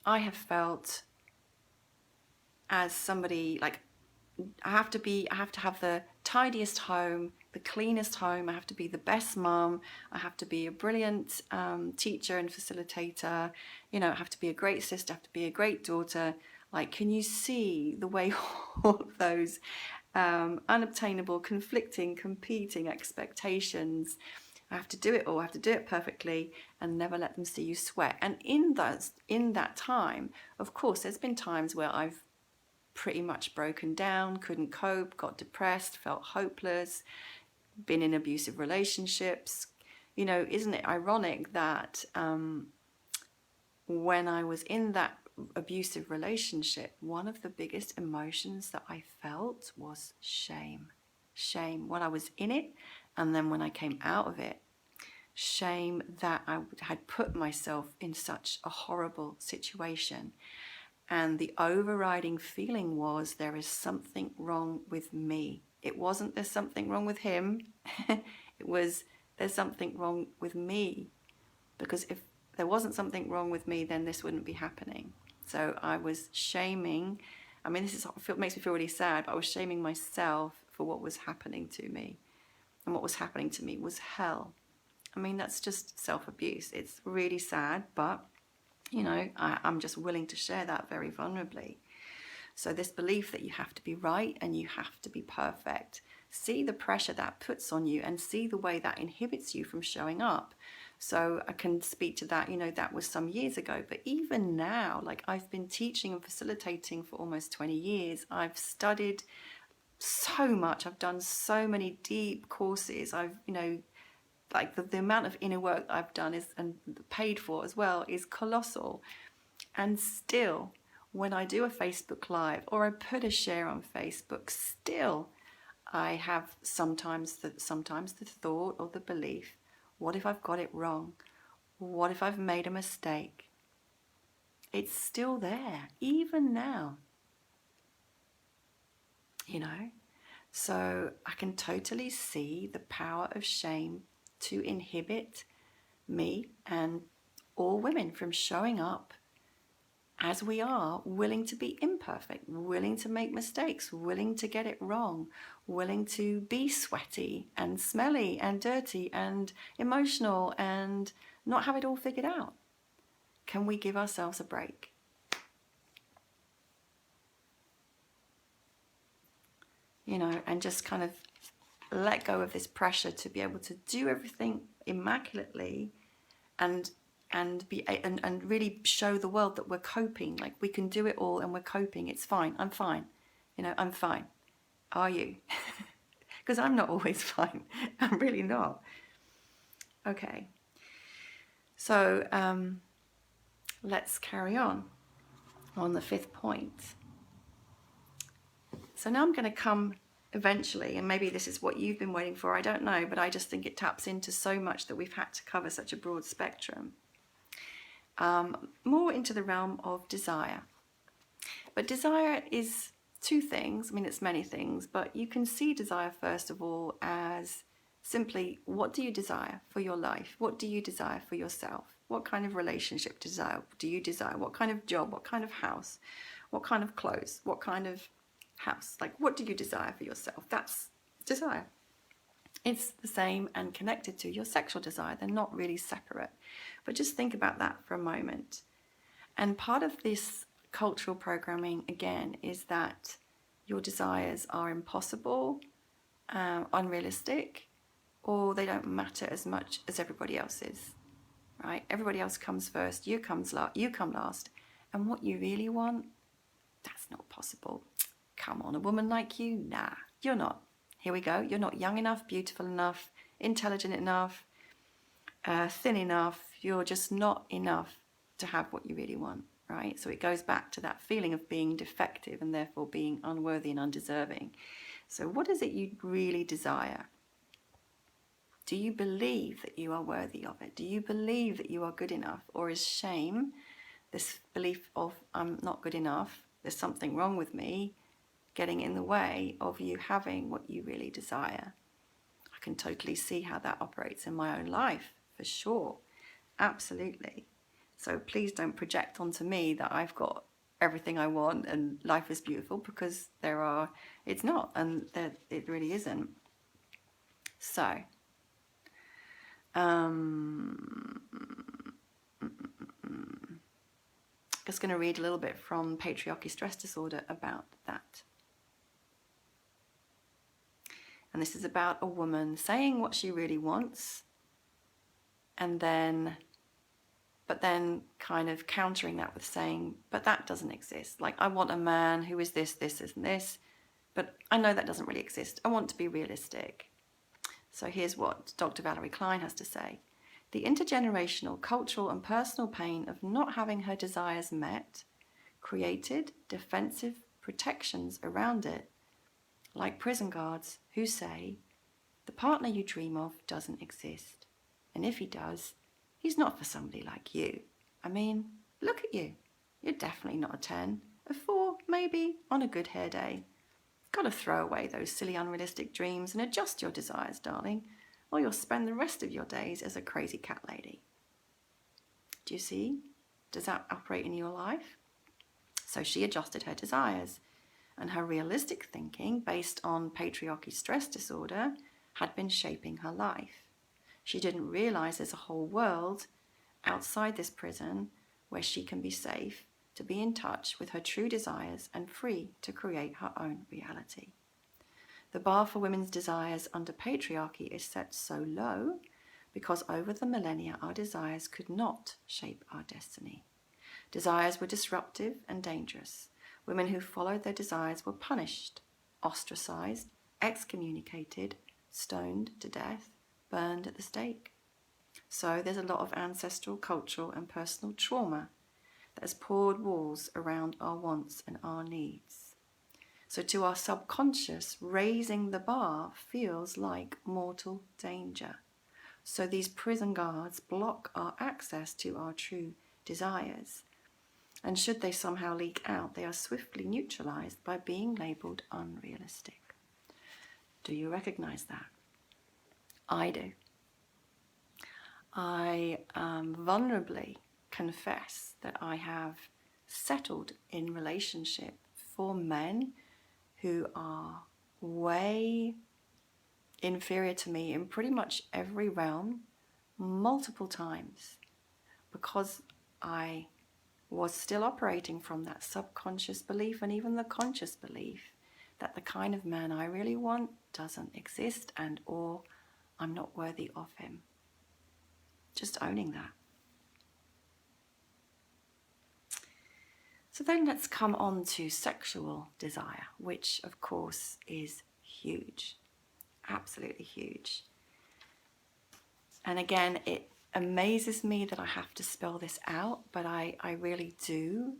have felt as somebody like I have to have the tidiest home, the cleanest home. I have to be the best mom. I have to be a brilliant teacher and facilitator. You know, I have to be a great sister. I have to be a great daughter. Like, can you see the way all of those unobtainable, conflicting, competing expectations? I have to do it all. I have to do it perfectly, and never let them see you sweat. And in that time, of course, there's been times where I've pretty much broken down, couldn't cope, got depressed, felt hopeless, been in abusive relationships. You know, isn't it ironic that when I was in that abusive relationship, one of the biggest emotions that I felt was shame. Shame when I was in it, and then when I came out of it. Shame that I had put myself in such a horrible situation. And the overriding feeling was there is something wrong with me. It wasn't there's something wrong with him. It was there's something wrong with me. Because if there wasn't something wrong with me, then this wouldn't be happening. So I was shaming. I mean, makes me feel really sad, but I was shaming myself for what was happening to me. And what was happening to me was hell. I mean, that's just self-abuse. It's really sad, but you know, I'm just willing to share that very vulnerably. So this belief that you have to be right and you have to be perfect, see the pressure that puts on you and see the way that inhibits you from showing up. So I can speak to that, you know, that was some years ago, but even now, like I've been teaching and facilitating for almost 20 years. I've studied so much. I've done so many deep courses. I've, you know, like the amount of inner work I've done is and paid for as well is colossal. And still, when I do a Facebook Live or I put a share on Facebook, still I have sometimes the thought or the belief, what if I've got it wrong? What if I've made a mistake? It's still there, even now. You know? So I can totally see the power of shame to inhibit me and all women from showing up as we are, willing to be imperfect, willing to make mistakes, willing to get it wrong, willing to be sweaty and smelly and dirty and emotional and not have it all figured out. Can we give ourselves a break? you know, and just kind of let go of this pressure to be able to do everything immaculately and really show the world that we're coping, like we can do it all and we're coping. It's fine. I'm fine. You know, I'm fine. Are you? Because I'm not always fine. I'm really not. Okay. So let's carry on the fifth point. So now I'm going to come eventually, and maybe this is what you've been waiting for, I don't know, but I just think it taps into so much that we've had to cover such a broad spectrum. More into the realm of desire. But desire is two things. I mean, it's many things, but you can see desire, first of all, as simply, what do you desire for your life? What do you desire for yourself? What kind of relationship do you desire? What kind of job? What kind of house? What kind of clothes? What kind of house? Like, what do you desire for yourself? That's desire. It's the same and connected to your sexual desire. They're not really separate. But just think about that for a moment. And part of this cultural programming, again, is that your desires are impossible, unrealistic, or they don't matter as much as everybody else's, right? Everybody else comes first, you come last, and what you really want, that's not possible. Come on, a woman like you? Nah, you're not. Here we go. You're not young enough, beautiful enough, intelligent enough, thin enough. You're just not enough to have what you really want, right? So it goes back to that feeling of being defective and therefore being unworthy and undeserving. So what is it you really desire? Do you believe that you are worthy of it? Do you believe that you are good enough? Or is shame, this belief of I'm not good enough, there's something wrong with me, getting in the way of you having what you really desire? I can totally see how that operates in my own life, for sure. Absolutely. So please don't project onto me that I've got everything I want and life is beautiful, because it's not, and it really isn't. So, just going to read a little bit from Patriarchy Stress Disorder about that. And this is about a woman saying what she really wants, but then kind of countering that with saying, but that doesn't exist. Like, I want a man who is this, this, and this, but I know that doesn't really exist. I want to be realistic. So here's what Dr. Valerie Klein has to say. The intergenerational, cultural, and personal pain of not having her desires met created defensive protections around it, like prison guards who say, the partner you dream of doesn't exist. And if he does, he's not for somebody like you. I mean, look at you. You're definitely not a 10, a 4, maybe, on a good hair day. You've got to throw away those silly, unrealistic dreams and adjust your desires, darling, or you'll spend the rest of your days as a crazy cat lady. Do you see? Does that operate in your life? So she adjusted her desires, and her realistic thinking, based on patriarchy stress disorder, had been shaping her life. She didn't realize there's a whole world outside this prison where she can be safe, to be in touch with her true desires and free to create her own reality. The bar for women's desires under patriarchy is set so low because over the millennia our desires could not shape our destiny. Desires were disruptive and dangerous. Women who followed their desires were punished, ostracized, excommunicated, stoned to death, burned at the stake. So there's a lot of ancestral, cultural, and personal trauma that has poured walls around our wants and our needs. So to our subconscious, raising the bar feels like mortal danger. So these prison guards block our access to our true desires. And should they somehow leak out, they are swiftly neutralized by being labeled unrealistic. Do you recognize that? I do. I vulnerably confess that I have settled in relationship for men who are way inferior to me in pretty much every realm, multiple times, because I was still operating from that subconscious belief and even the conscious belief that the kind of man I really want doesn't exist, and or I'm not worthy of him. Just owning that. So then let's come on to sexual desire, which of course is huge, absolutely huge. And again, it amazes me that I have to spell this out, but I really do,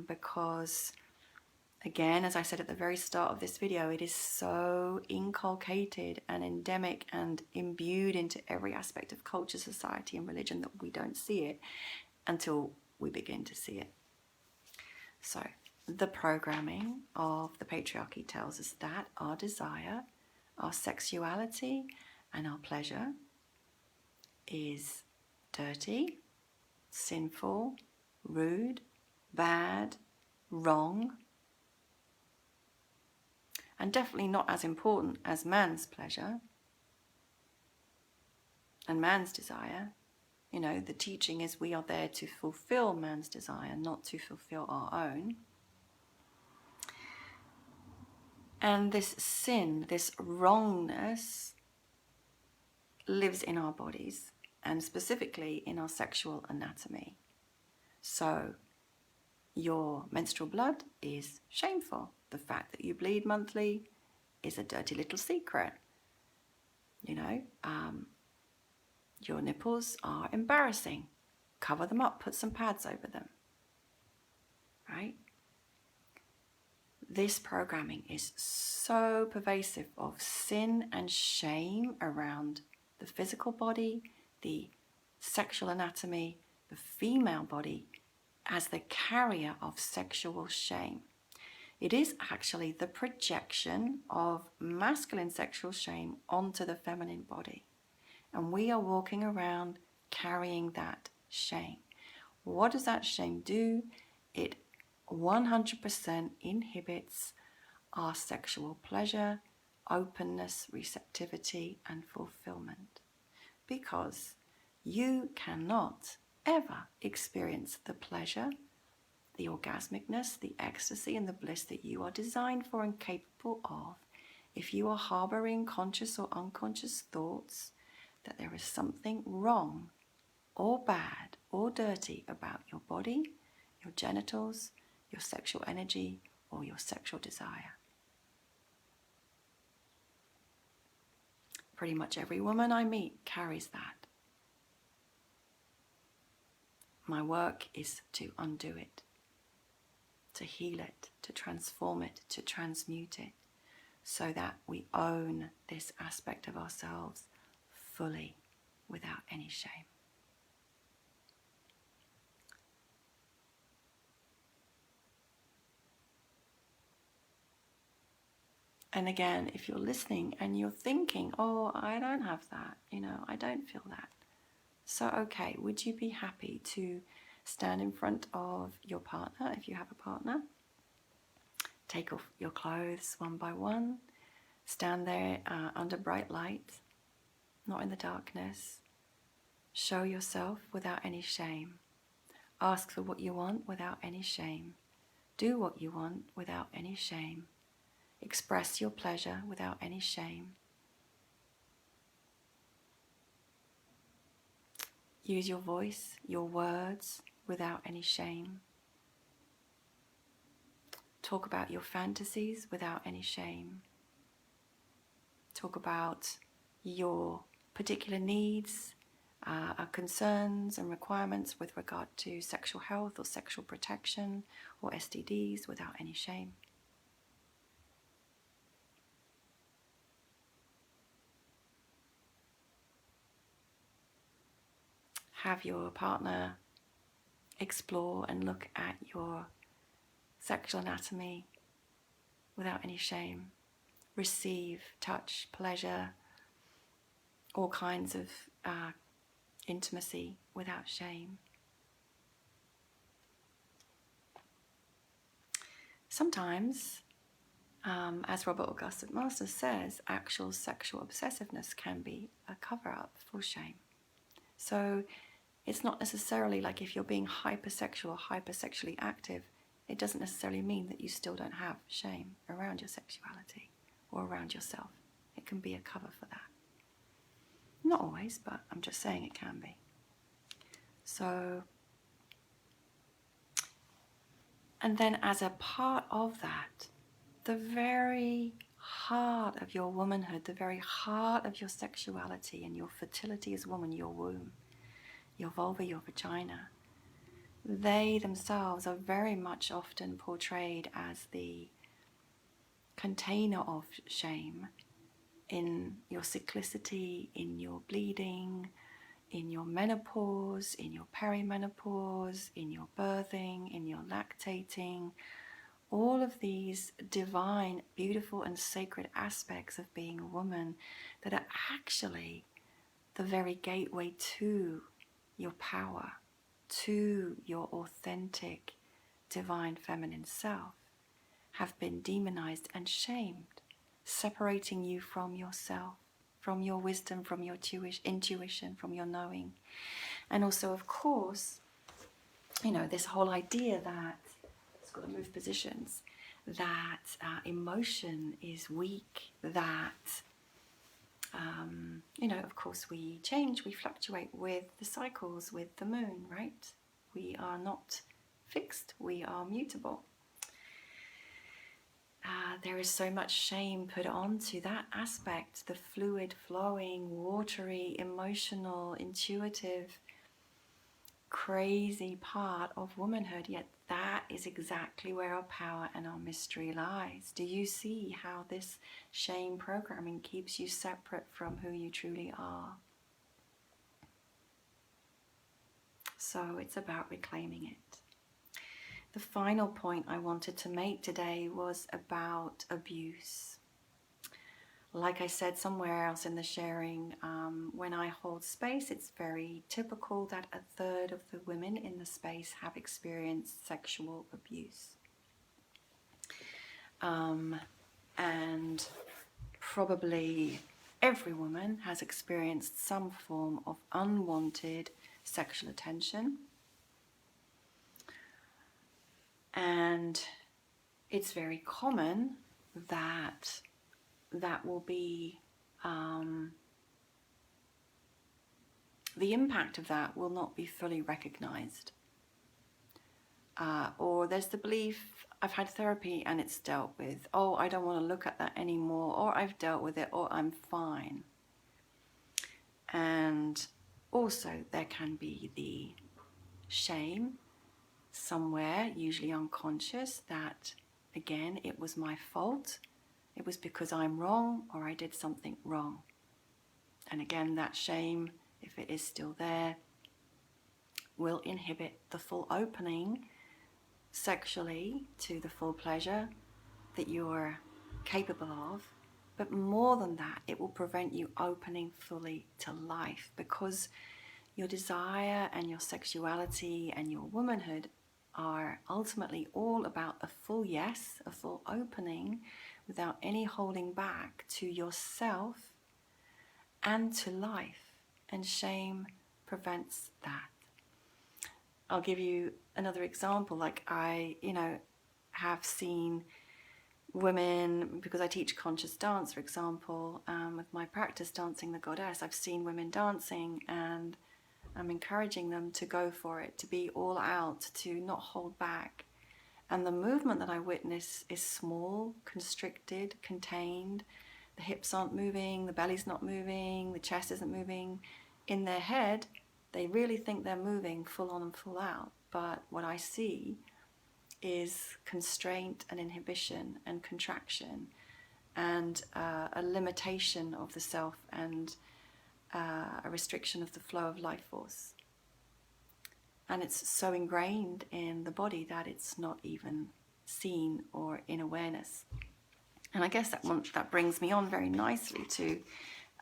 because again, as I said at the very start of this video, it is so inculcated and endemic and imbued into every aspect of culture, society, and religion that we don't see it until we begin to see it. So, the programming of the patriarchy tells us that our desire, our sexuality, and our pleasure is dirty, sinful, rude, bad, wrong, and definitely not as important as man's pleasure and man's desire. You know, the teaching is we are there to fulfill man's desire, not to fulfill our own. And this sin, this wrongness, lives in our bodies, and specifically in our sexual anatomy. So, your menstrual blood is shameful. The fact that you bleed monthly is a dirty little secret. You know, your nipples are embarrassing. Cover them up, put some pads over them. Right? This programming is so pervasive of sin and shame around the physical body, the sexual anatomy, the female body, as the carrier of sexual shame. It is actually the projection of masculine sexual shame onto the feminine body. And we are walking around carrying that shame. What does that shame do? It 100% inhibits our sexual pleasure, openness, receptivity, and fulfillment. Because you cannot ever experience the pleasure, the orgasmicness, the ecstasy, and the bliss that you are designed for and capable of if you are harboring conscious or unconscious thoughts that there is something wrong or bad or dirty about your body, your genitals, your sexual energy, or your sexual desire. Pretty much every woman I meet carries that. My work is to undo it, to heal it, to transform it, to transmute it, so that we own this aspect of ourselves fully, without any shame. And again, if you're listening and you're thinking, oh, I don't have that, I don't feel that. So, okay, would you be happy to stand in front of your partner, if you have a partner? Take off your clothes one by one. Stand there under bright light, not in the darkness. Show yourself without any shame. Ask for what you want without any shame. Do what you want without any shame. Express your pleasure without any shame. Use your voice, your words, without any shame. Talk about your fantasies without any shame. Talk about your particular needs, concerns and requirements with regard to sexual health or sexual protection or STDs without any shame. Have your partner explore and look at your sexual anatomy without any shame. Receive, touch, pleasure, all kinds of intimacy without shame. Sometimes, as Robert Augustus Masters says, actual sexual obsessiveness can be a cover-up for shame. So it's not necessarily like if you're being hypersexual or hypersexually active, it doesn't necessarily mean that you still don't have shame around your sexuality or around yourself. It can be a cover for that. Not always, but I'm just saying it can be. So, and then as a part of that, the very heart of your womanhood, the very heart of your sexuality and your fertility as a woman, your womb, your vulva, your vagina, they themselves are very much often portrayed as the container of shame in your cyclicity, in your bleeding, in your menopause, in your perimenopause, in your birthing, in your lactating. All of these divine, beautiful and sacred aspects of being a woman that are actually the very gateway to your power, to your authentic divine feminine self, have been demonized and shamed, separating you from yourself, from your wisdom, from your intuition, from your knowing. And also, of course, this whole idea that it's got to move positions, that emotion is weak, that of course we change, we fluctuate with the cycles, with the moon, right? We are not fixed, we are mutable. There is so much shame put onto that aspect, the fluid, flowing, watery, emotional, intuitive, crazy part of womanhood, yet that is exactly where our power and our mystery lies. Do you see how this shame programming keeps you separate from who you truly are? So it's about reclaiming it. The final point I wanted to make today was about abuse. Like I said somewhere else in the sharing, when I hold space, it's very typical that a third of the women in the space have experienced sexual abuse. And probably every woman has experienced some form of unwanted sexual attention. And it's very common that will be, the impact of that will not be fully recognized. Or there's the belief, I've had therapy and it's dealt with. Oh, I don't want to look at that anymore. Or I've dealt with it, or I'm fine. And also there can be the shame somewhere, usually unconscious, that again, it was my fault. It was because I'm wrong, or I did something wrong. And again, that shame, if it is still there, will inhibit the full opening sexually to the full pleasure that you're capable of. But more than that, it will prevent you opening fully to life, because your desire and your sexuality and your womanhood are ultimately all about a full yes, a full opening without any holding back to yourself and to life. And shame prevents that. I'll give you another example. Like I, have seen women, because I teach conscious dance, for example, with my practice, Dancing the Goddess, I've seen women dancing and I'm encouraging them to go for it, to be all out, to not hold back. And the movement that I witness is small, constricted, contained. The hips aren't moving, the belly's not moving, the chest isn't moving. In their head, they really think they're moving full on and full out. But what I see is constraint and inhibition and contraction and a limitation of the self and a restriction of the flow of life force. And it's so ingrained in the body that it's not even seen or in awareness. And I guess that brings me on very nicely to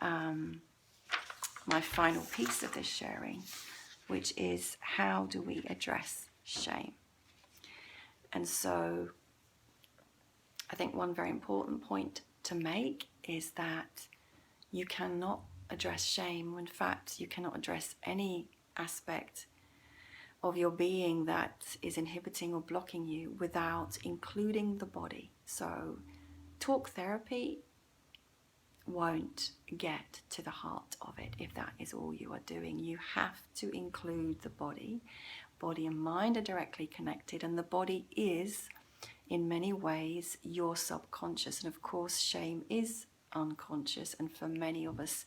my final piece of this sharing, which is, how do we address shame? And so I think one very important point to make is that you cannot address shame. In fact, you cannot address any aspect of your being that is inhibiting or blocking you without including the body. So talk therapy won't get to the heart of it if that is all you are doing. You have to include the body. Body and mind are directly connected, and the body is in many ways your subconscious. And of course, shame is unconscious, and for many of us,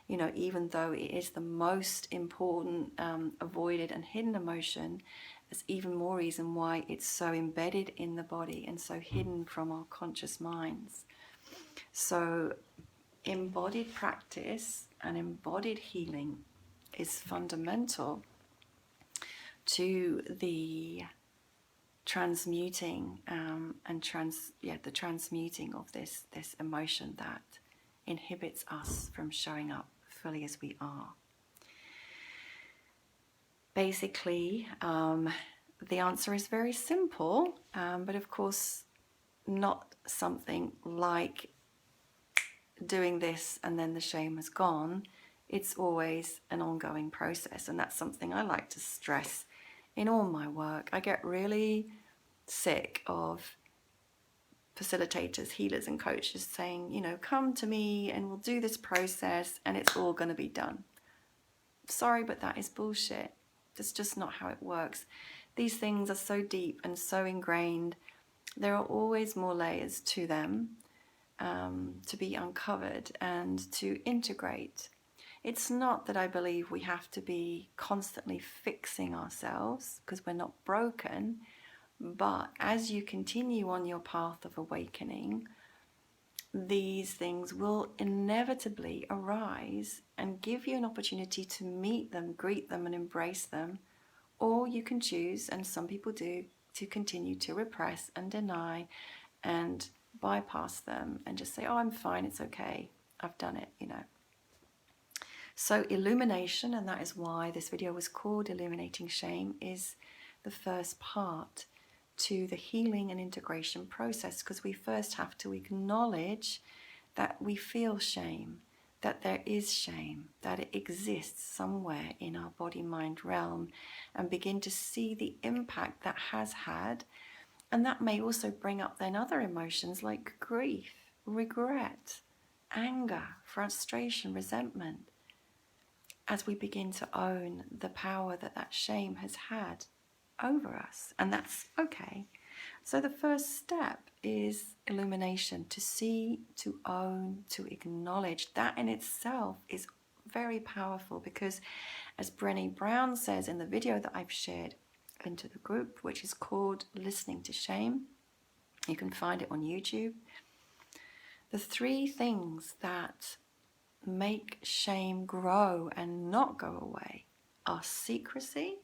you know, even though it is the most important avoided and hidden emotion, there's even more reason why it's so embedded in the body and so hidden from our conscious minds. So embodied practice and embodied healing is fundamental to the transmuting the transmuting of this emotion that inhibits us from showing up fully as we are. Basically, the answer is very simple, but of course not something like doing this and then the shame has gone. It's always an ongoing process, and that's something I like to stress in all my work. I get really sick of facilitators, healers and coaches saying, you know, come to me and we'll do this process and it's all going to be done. Sorry, but that is bullshit. That's just not how it works. These things are so deep and so ingrained. There are always more layers to them to be uncovered and to integrate. It's not that I believe we have to be constantly fixing ourselves because we're not broken, but as you continue on your path of awakening, these things will inevitably arise and give you an opportunity to meet them, greet them, and embrace them. Or you can choose, and some people do, to continue to repress and deny and bypass them and just say, oh, I'm fine, it's okay, I've done it, you know. So illumination, and that is why this video was called Illuminating Shame, is the first part to the healing and integration process, because we first have to acknowledge that we feel shame, that there is shame, that it exists somewhere in our body-mind realm, and begin to see the impact that has had. And that may also bring up then other emotions like grief, regret, anger, frustration, resentment, as we begin to own the power that that shame has had over us. And that's okay. So the first step is illumination, to see, to own, to acknowledge. That in itself is very powerful, because as Brené Brown says in the video that I've shared into the group, which is called Listening to Shame, you can find it on YouTube, the three things that make shame grow and not go away are secrecy,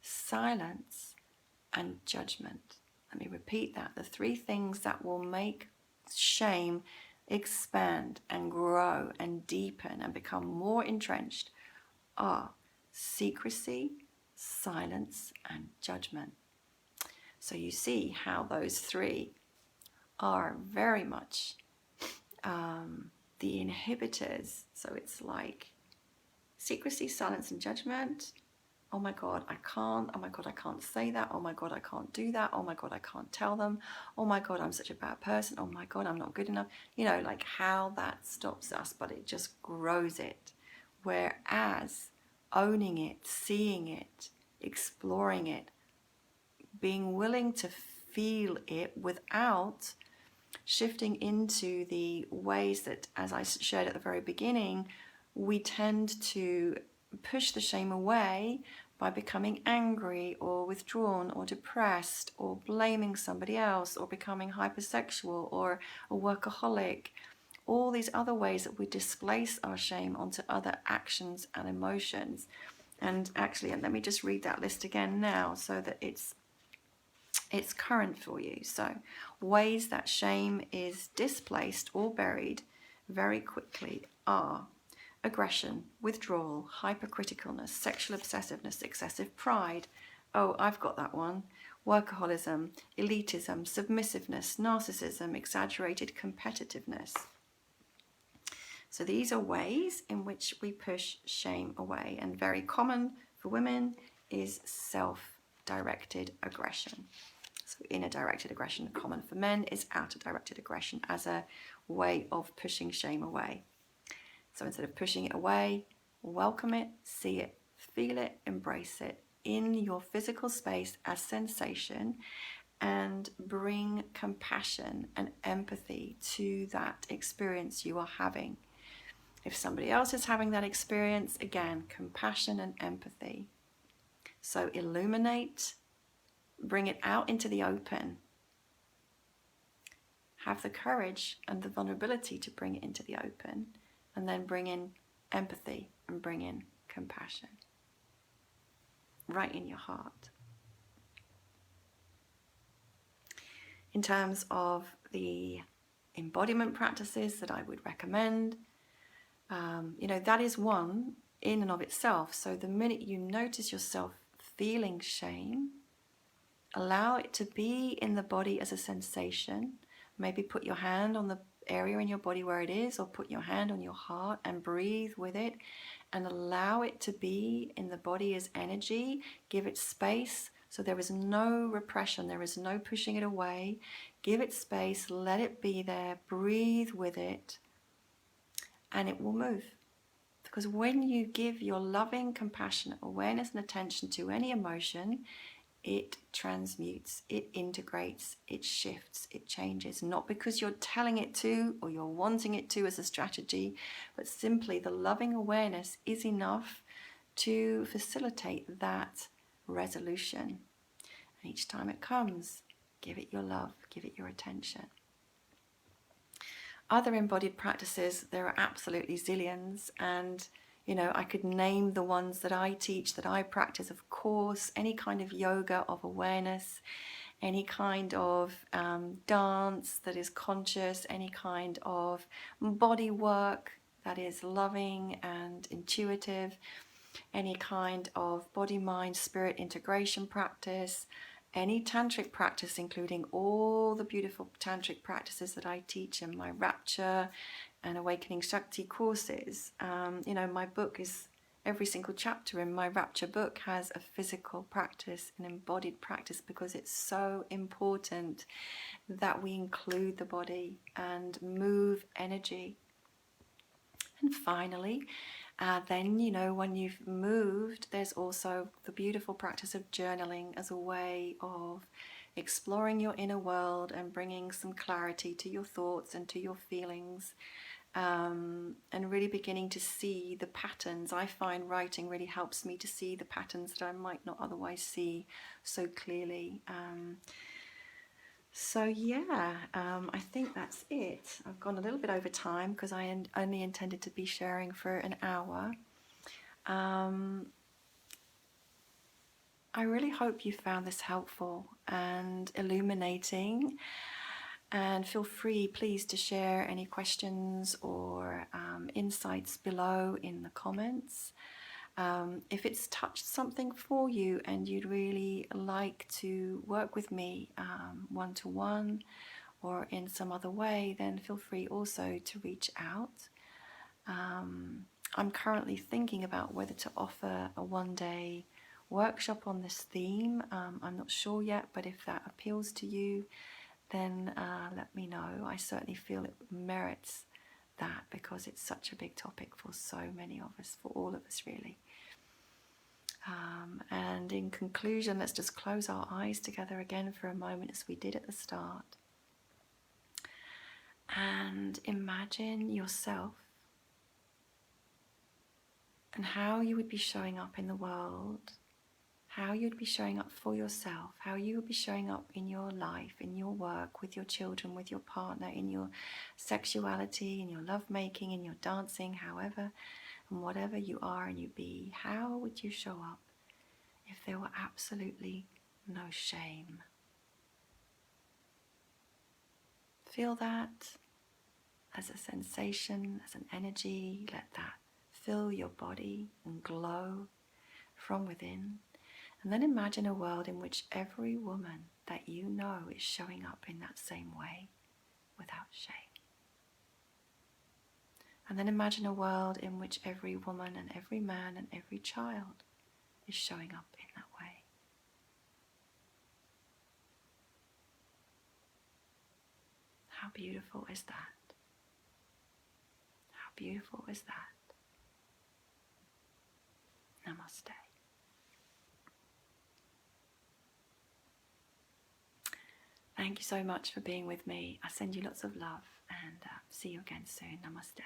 silence, and judgment. Let me repeat that. The three things that will make shame expand and grow and deepen and become more entrenched are secrecy, silence, and judgment. So you see how those three are very much the inhibitors. So it's like secrecy, silence, and judgment. Oh my God, I can't. Oh my God, I can't say that. Oh my God, I can't do that. Oh my God, I can't tell them. Oh my God, I'm such a bad person. Oh my God, I'm not good enough. You know, like how that stops us, but it just grows it. Whereas owning it, seeing it, exploring it, being willing to feel it without shifting into the ways that, as I shared at the very beginning, we tend to push the shame away by becoming angry or withdrawn or depressed or blaming somebody else or becoming hypersexual or a workaholic. All these other ways that we displace our shame onto other actions and emotions. And actually, and let me just read that list again now so that it's current for you. So ways that shame is displaced or buried very quickly are aggression, withdrawal, hypercriticalness, sexual obsessiveness, excessive pride. Oh, I've got that one. Workaholism, elitism, submissiveness, narcissism, exaggerated competitiveness. So these are ways in which we push shame away, and very common for women is self-directed aggression. So inner directed aggression, common for men, is outer directed aggression as a way of pushing shame away. So instead of pushing it away, welcome it, see it, feel it, embrace it in your physical space as sensation, and bring compassion and empathy to that experience you are having. If somebody else is having that experience, again, compassion and empathy. So illuminate, bring it out into the open. Have the courage and the vulnerability to bring it into the open, and then bring in empathy and bring in compassion right in your heart. In terms of the embodiment practices that I would recommend, that is one in and of itself. So the minute you notice yourself feeling shame, allow it to be in the body as a sensation. Maybe put your hand on the area in your body where it is, or put your hand on your heart and breathe with it, and allow it to be in the body as energy. Give it space, so there is no repression, there is no pushing it away. Give it space, let it be there, breathe with it, and it will move. Because when you give your loving, compassionate awareness and attention to any emotion, it transmutes, it integrates, it shifts, it changes. Not because you're telling it to or you're wanting it to as a strategy, but simply the loving awareness is enough to facilitate that resolution. And each time it comes, give it your love, give it your attention. Other embodied practices, there are absolutely zillions, and I could name the ones that I teach, that I practice, of course. Any kind of yoga of awareness, any kind of dance that is conscious, any kind of body work that is loving and intuitive, any kind of body, mind, spirit integration practice, any tantric practice, including all the beautiful tantric practices that I teach in my Rapture and Awakening Shakti courses. My book is, every single chapter in my Rapture book has a physical practice, an embodied practice, because it's so important that we include the body and move energy. And finally, then, when you've moved, there's also the beautiful practice of journaling as a way of exploring your inner world and bringing some clarity to your thoughts and to your feelings, and really beginning to see the patterns. I find writing really helps me to see the patterns that I might not otherwise see so clearly. I think that's it. I've gone a little bit over time because I only intended to be sharing for an hour. I really hope you found this helpful and illuminating, and feel free, please, to share any questions or insights below in the comments. If it's touched something for you and you'd really like to work with me one-to-one or in some other way, then feel free also to reach out. I'm currently thinking about whether to offer a one-day workshop on this theme. I'm not sure yet, but if that appeals to you, then let me know. I certainly feel it merits that, because it's such a big topic for so many of us, for all of us really. And in conclusion, let's just close our eyes together again for a moment, as we did at the start, and imagine yourself and how you would be showing up in the world, how you'd be showing up for yourself, how you would be showing up in your life, in your work, with your children, with your partner, in your sexuality, in your lovemaking, in your dancing, however and whatever you are and you be. How would you show up if there were absolutely no shame? Feel that as a sensation, as an energy. Let that fill your body and glow from within. And then imagine a world in which every woman that you know is showing up in that same way, without shame. And then imagine a world in which every woman and every man and every child is showing up in that How beautiful is that? How beautiful is that? Namaste. Thank you so much for being with me. I send you lots of love and see you again soon. Namaste.